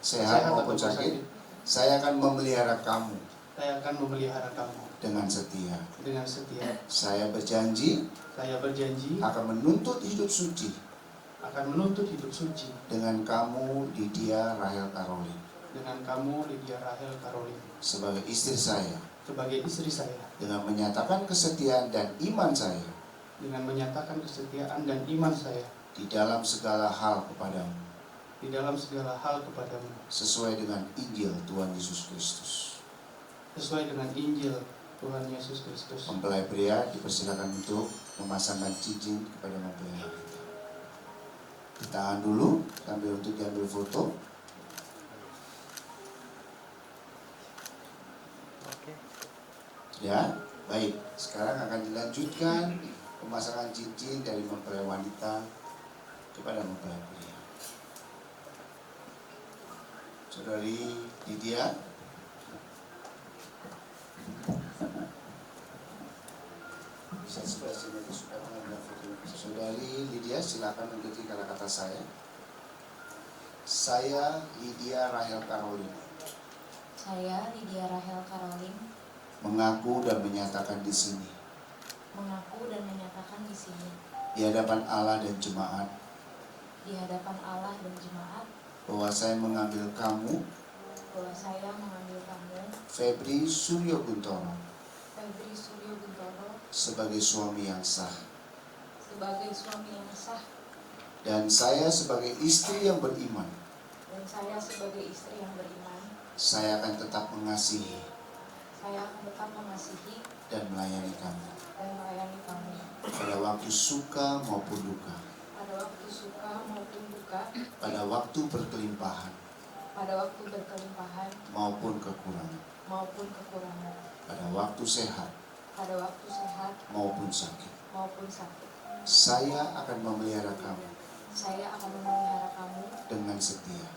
sehat maupun sakit, saya akan memelihara kamu. Saya akan memelihara kamu dengan setia. Dengan setia. Saya berjanji. Saya berjanji akan menuntut hidup suci. Akan menuntut hidup suci. Dengan kamu Lydia Rahel Caroline. Dengan kamu Lydia Rahel Caroline. Sebagai istri saya. Sebagai istri saya. Dengan menyatakan kesetiaan dan iman saya. Dengan menyatakan kesetiaan dan iman saya di dalam segala hal kepadamu. Di dalam segala hal kepadamu. Sesuai dengan Injil Tuhan Yesus Kristus. Sesuai dengan Injil Tuhan Yesus Kristus. Mempelai pria dipersilakan untuk memasangkan cincin kepada mempelai wanita. Ditahan dulu sambil untuk diambil foto. Ya, baik. Sekarang akan dilanjutkan pemasangan cincin dari mempelai wanita kepada mempelai pria. Saudari Lydia, bisa sebelah sini sudah mengambil foto. Saudari Lydia, silakan mengikuti kata-kata saya. Saya Lydia Rahel Caroline. Saya Lydia Rahel Caroline. Mengaku dan menyatakan di sini. Mengaku dan menyatakan di sini. Di hadapan Allah dan jemaat. Di hadapan Allah dan jemaat. Bahwa saya mengambil kamu. Bahwa saya mengambil kamu. Febri Suryo Guntoro. Febri Suryo Guntoro. Sebagai suami yang sah. Sebagai suami yang sah. Dan saya sebagai istri yang beriman. Dan saya sebagai istri yang beriman. Saya akan tetap mengasihi. Saya akan tetap mengasihi. Dan melayani kamu. Dan melayani kamu. Pada waktu suka maupun duka. Pada waktu suka maupun duka. Pada waktu berkelimpahan. Pada waktu berkelimpahan. Maupun kekurangan. Maupun kekurangan. Pada waktu sehat. pada waktu sehat maupun sakit. maupun sakit. Saya akan memelihara kamu Saya akan memelihara kamu dengan setia.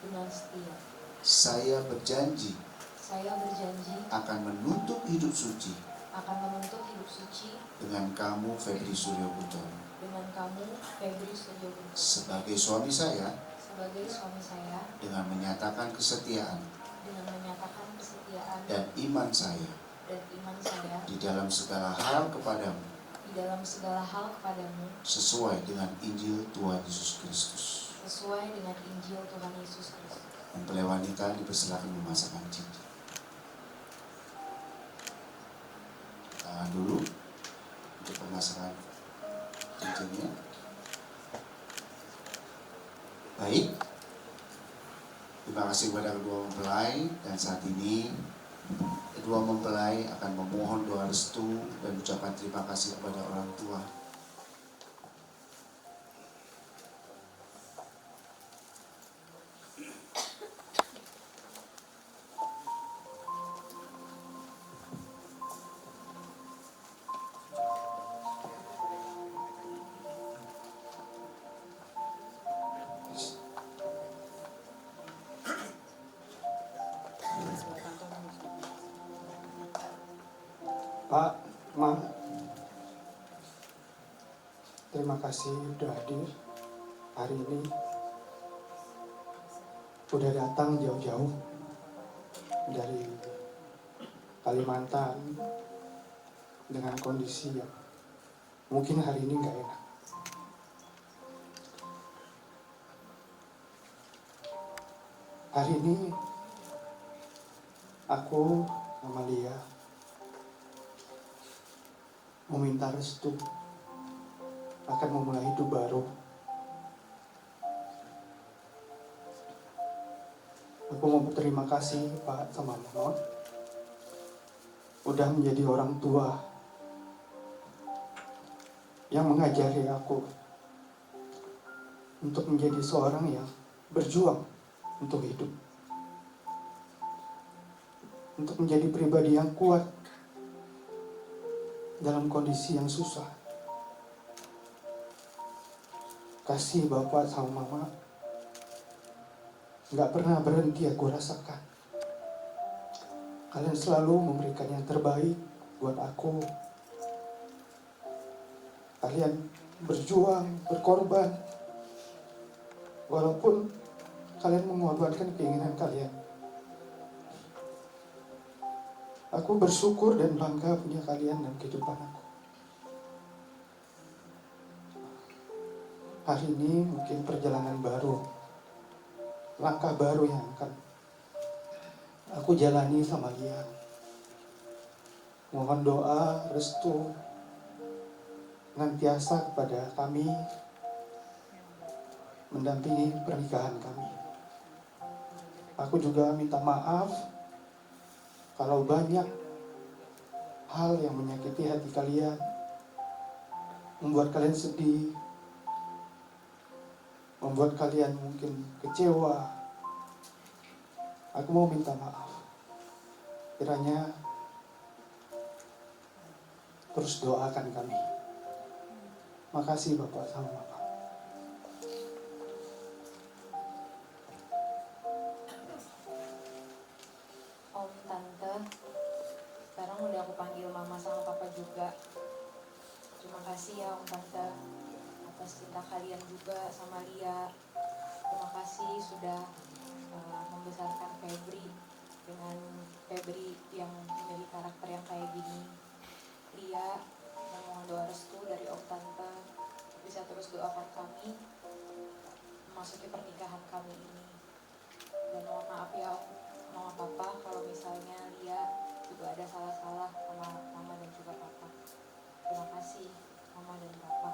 dengan setia. Saya berjanji Saya berjanji akan menuntut hidup suci akan menuntut hidup suci dengan kamu, Febri Suryo Putra. dengan kamu, Febri Suryo Putra, Sebagai suami saya, sebagai suami saya, dengan menyatakan kesetiaan dengan menyatakan kesetiaan dan iman saya dan iman saya di dalam segala hal kepadamu, di dalam segala hal kepadamu, sesuai dengan Injil Tuhan Yesus Kristus. sesuai dengan Injil Tuhan Yesus Kristus. Mempelai wanita dipersilakan memasangkan cincin. Tahan dulu untuk pemasangan cincinnya. Baik. Terima kasih kepada kedua mempelai, dan saat ini kedua mempelai akan memohon doa restu dan ucapan terima kasih kepada orang tua. Pak, Ma, terima kasih udah hadir hari ini. Udah datang jauh-jauh dari Kalimantan dengan kondisi yang mungkin hari ini nggak enak. Hari ini aku sama Lia meminta restu akan memulai hidup baru. Aku mau berterima kasih Pak sama Mama udah menjadi orang tua yang mengajari aku untuk menjadi seorang yang berjuang untuk hidup, untuk menjadi pribadi yang kuat dalam kondisi yang susah. Kasih Bapak sama Mama gak pernah berhenti aku rasakan. Kalian selalu memberikan yang terbaik buat aku. Kalian berjuang, berkorban, walaupun kalian mengorbankan keinginan kalian. Aku bersyukur dan bangga punya kalian dalam kehidupan aku. Hari ini mungkin perjalanan baru, langkah baru yang akan aku jalani sama Lia. Mohon doa, restu, senantiasa kepada kami, mendampingi pernikahan kami. Aku juga minta maaf kalau banyak hal yang menyakiti hati kalian, membuat kalian sedih, membuat kalian mungkin kecewa. Aku mau minta maaf. Kiranya terus doakan kami. Makasih Bapak sama Mama. Om, Tante, sekarang udah aku panggil Mama sama Papa juga. Terima kasih ya Om, Tante, atas cinta kalian juga sama Lia. Terima kasih sudah membesarkan Febri dengan Febri yang memiliki karakter yang kayak gini. Lia memohon doa restu dari Om, Tante, bisa terus doakan kami memasuki pernikahan kami ini. Dan mohon maaf ya Om, Mama Papa, kalau misalnya Lia juga ada salah-salah sama Mama dan juga Papa. Terima kasih Mama dan Papa.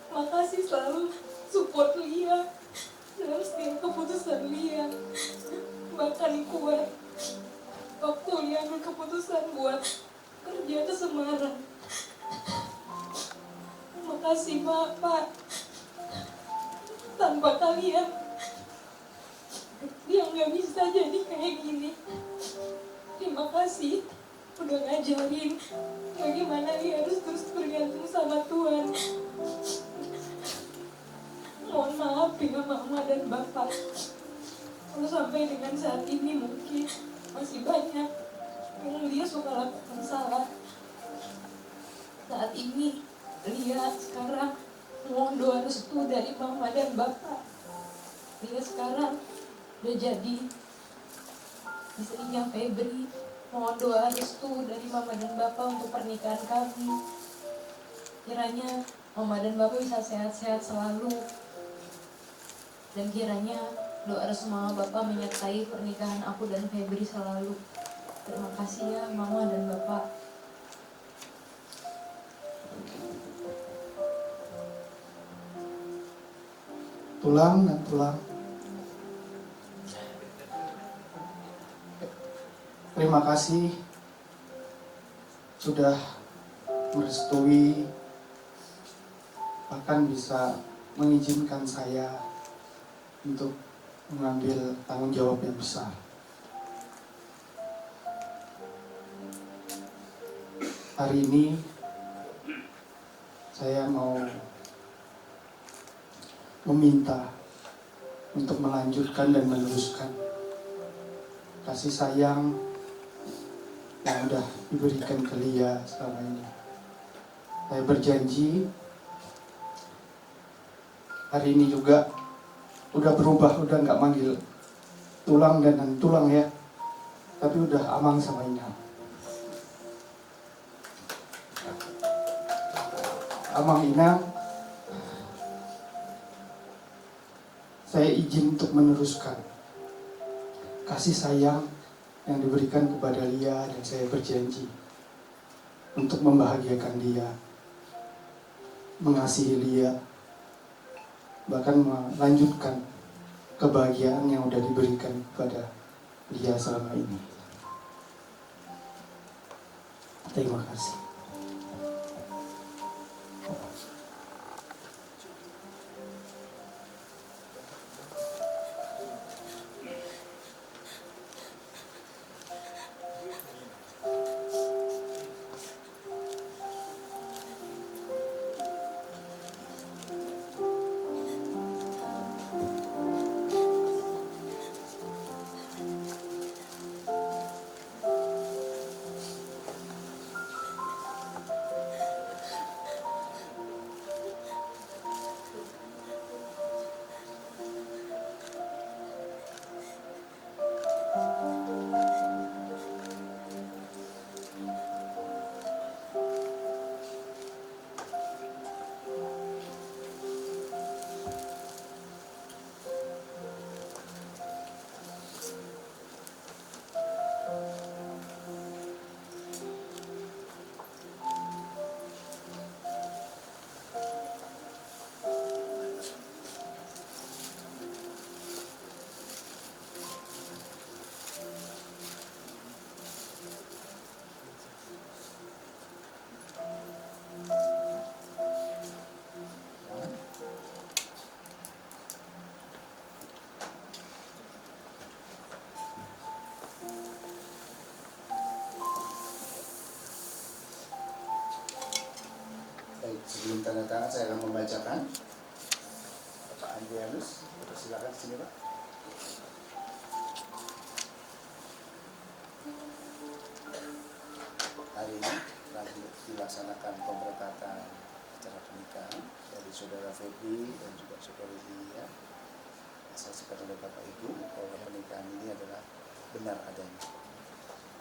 Makasih selalu support Lia dalam setiap keputusan Lia. Bahkan kuat waktu Lia ambil keputusan buat kerja ke Semarang. Makasih Pak. Tanpa kalian dia nggak bisa jadi kayak gini. Terima kasih udah ngajarin bagaimana dia harus terus bergantung sama Tuhan. Mohon maaf ya Mama dan Bapak, kalau sampai dengan saat ini mungkin masih banyak yang Lia suka lakukan salah. Saat ini Lia sekarang mohon doa restu dari Mama dan Bapak. Lia sekarang udah jadi istrinya Febri. Mohon doa restu dari Mama dan Bapak untuk pernikahan kami. Kiranya Mama dan Bapak bisa sehat-sehat selalu. Dan kiranya doa restu Mama Bapak menyertai pernikahan aku dan Febri selalu. Terima kasih ya Mama dan Bapak. Tulang dan tulang. Terima kasih sudah merestui, bahkan bisa mengizinkan saya untuk mengambil tanggung jawab yang besar. Hari ini saya mau meminta untuk melanjutkan dan meneruskan kasih sayang yang sudah diberikan ke Lia selama ini. Saya berjanji hari ini juga udah berubah, udah nggak manggil tulang dan tulang ya, tapi udah Amang sama Inang. Amang Inang, saya izin untuk meneruskan kasih sayang yang diberikan kepada Lia, dan saya berjanji untuk membahagiakan Lia, mengasihi Lia, bahkan melanjutkan kebahagiaan yang sudah diberikan kepada Lia selama ini. Terima kasih. Baik, sebelum tanda tangan saya akan membacakan. Pak Andrianus, silakan sini Pak. Hari ini lagi dilaksanakan pemberkatan acara pernikahan dari saudara Febri dan juga saudara Lia. Saya saksikan oleh Bapak Ibu bahwa pernikahan ini adalah benar adanya.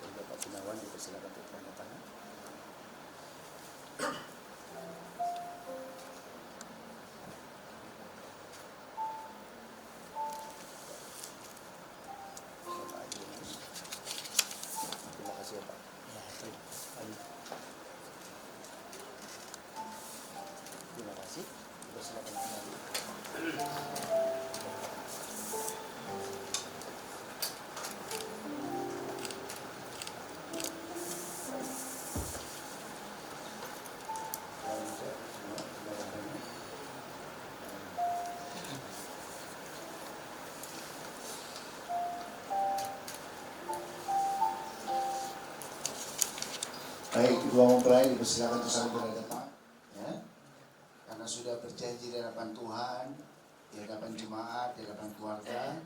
Dari Bapak Gunawan dipersilakan untuk tanda tangan. kasih ya Pak. Terima kasih. Silakan kembali. Baik, kedua mempelai dipersilakan untuk saling berhadapan, ya. Karena sudah berjanji di hadapan Tuhan, di hadapan jemaat, di hadapan keluarga,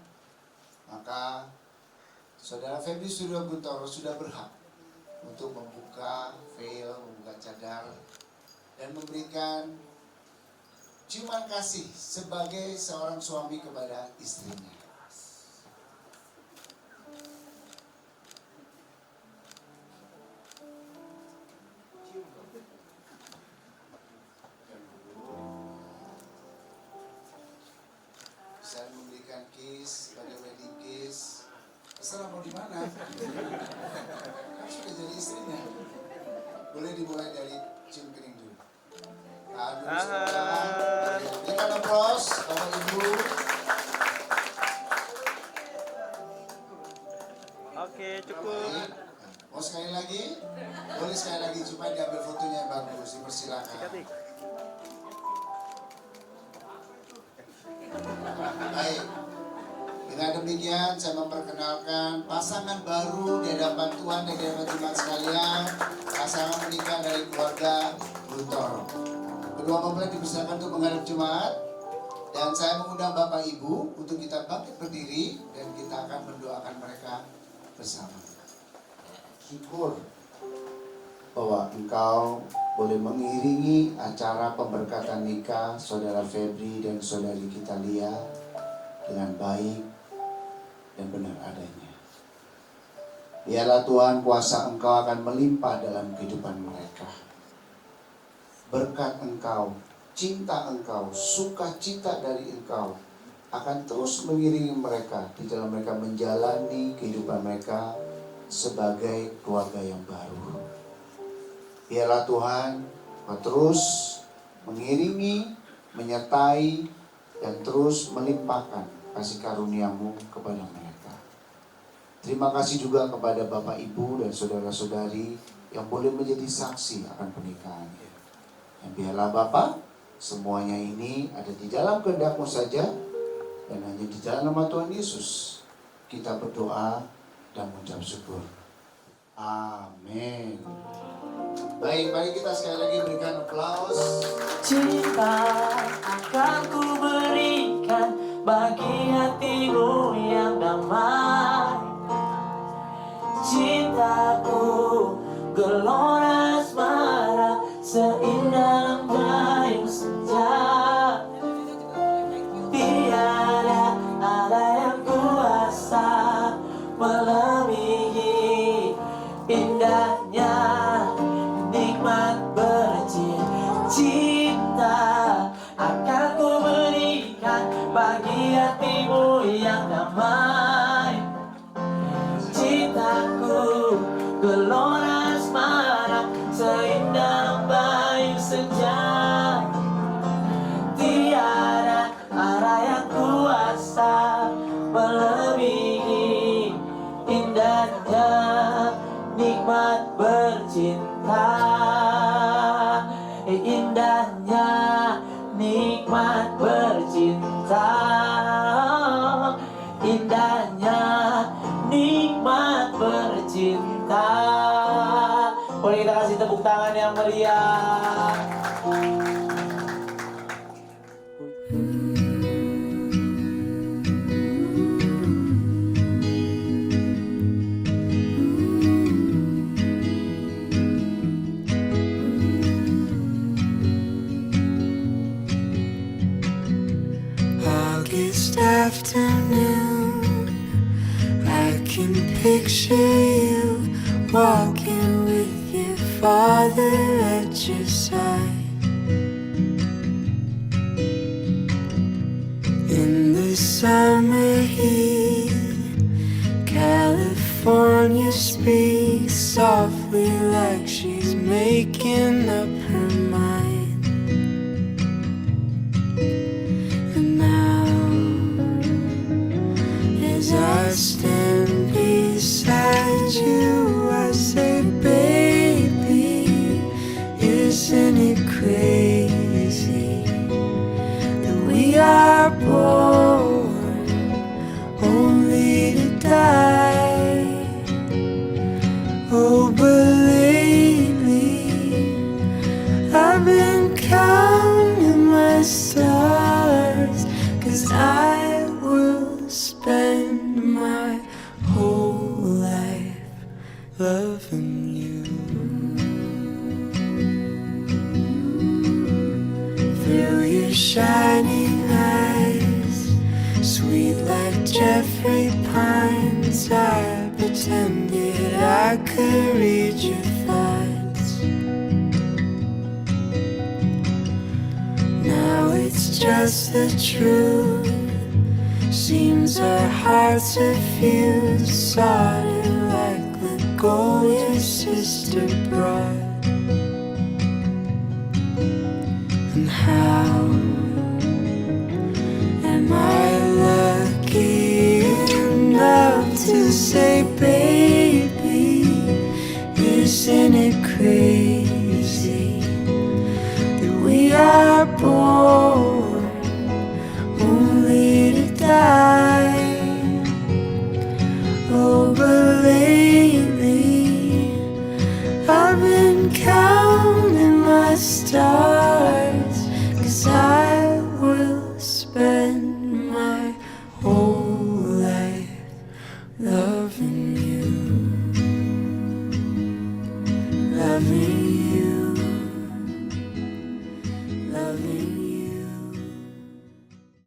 maka Saudara Febri Suryo Guntoro sudah berhak untuk membuka veil, membuka cadar, dan memberikan ciuman kasih sebagai seorang suami kepada istrinya. Bisa memberikan kiss sebagai wedding kiss. Terserah mau di mana. Kan sudah jadi istrinya. Boleh dimulai dari cium kening dulu. Aduh, saudara. Berikan aplaus, Bapak Ibu. Oke, cukup. Baik. Mau sekali lagi? Boleh sekali lagi supaya diambil fotonya yang bagus. Dipersilakan. Baik. Dengan demikian saya memperkenalkan pasangan baru di hadapan Tuhan dan di hadapan jemaat sekalian, pasangan menikah dari keluarga Guntoro. Kedua mempelai dipersilakan untuk menghadap jemaat, dan saya mengundang Bapak Ibu untuk kita bangkit berdiri dan kita akan mendoakan mereka bersama. Syukur bahwa engkau boleh mengiringi acara pemberkatan nikah Saudara Febri dan Saudari kita Lia dengan baik dan benar adanya. Biarlah Tuhan kuasa Engkau akan melimpah dalam kehidupan mereka. Berkat Engkau, cinta Engkau, sukacita dari Engkau akan terus mengiringi mereka di dalam mereka menjalani kehidupan mereka sebagai keluarga yang baru. Biarlah Tuhan Kau terus mengiringi, menyertai, dan terus melimpahkan kasih karuniamu kepada mereka. Terima kasih juga kepada Bapak Ibu dan saudara-saudari yang boleh menjadi saksi akan pernikahan. Dan biarlah Bapak, semuanya ini ada di dalam kehendak-Mu saja, dan hanya di dalam nama Tuhan Yesus kita berdoa dan mengucap syukur. Amin. Baik, mari kita sekali lagi berikan aplaus. Cinta akan ku berikan bagi hatimu yang damai. Cintaku gelora asmara seindah lembayung senja. Tiada ada yang kuasa melebihi indahnya nikmat bercinta. Akan ku berikan bagi hatimu yang damai. Cintaku gelora asmara seindah lembayung senja. Tiada arah yang kuasa melebihi indahnya nikmat bercinta. Indahnya nikmat bercinta. Indahnya nikmat bercinta. Boleh kita kasih tepuk tangan yang meriah. August afternoon, I can picture you walking with your father at your side. In the summer heat, California speaks softly like she's making up her mind. And now, as I stand beside you, I say, baby, isn't it crazy that we are born only to die? Oh, but lately I've been counting my stars, 'cause I will spend my whole life loving you. Through your shining eyes, sweet like Jeffrey Pines, I pretended I could read your thoughts. Now it's just the truth. Seems our hearts are fused, solid like the gold your sister brought. And how am I lucky enough to say, baby, isn't it crazy that we are born only to die? Oh, but lately I've been counting my stars, 'cause I will spend my whole life loving you, loving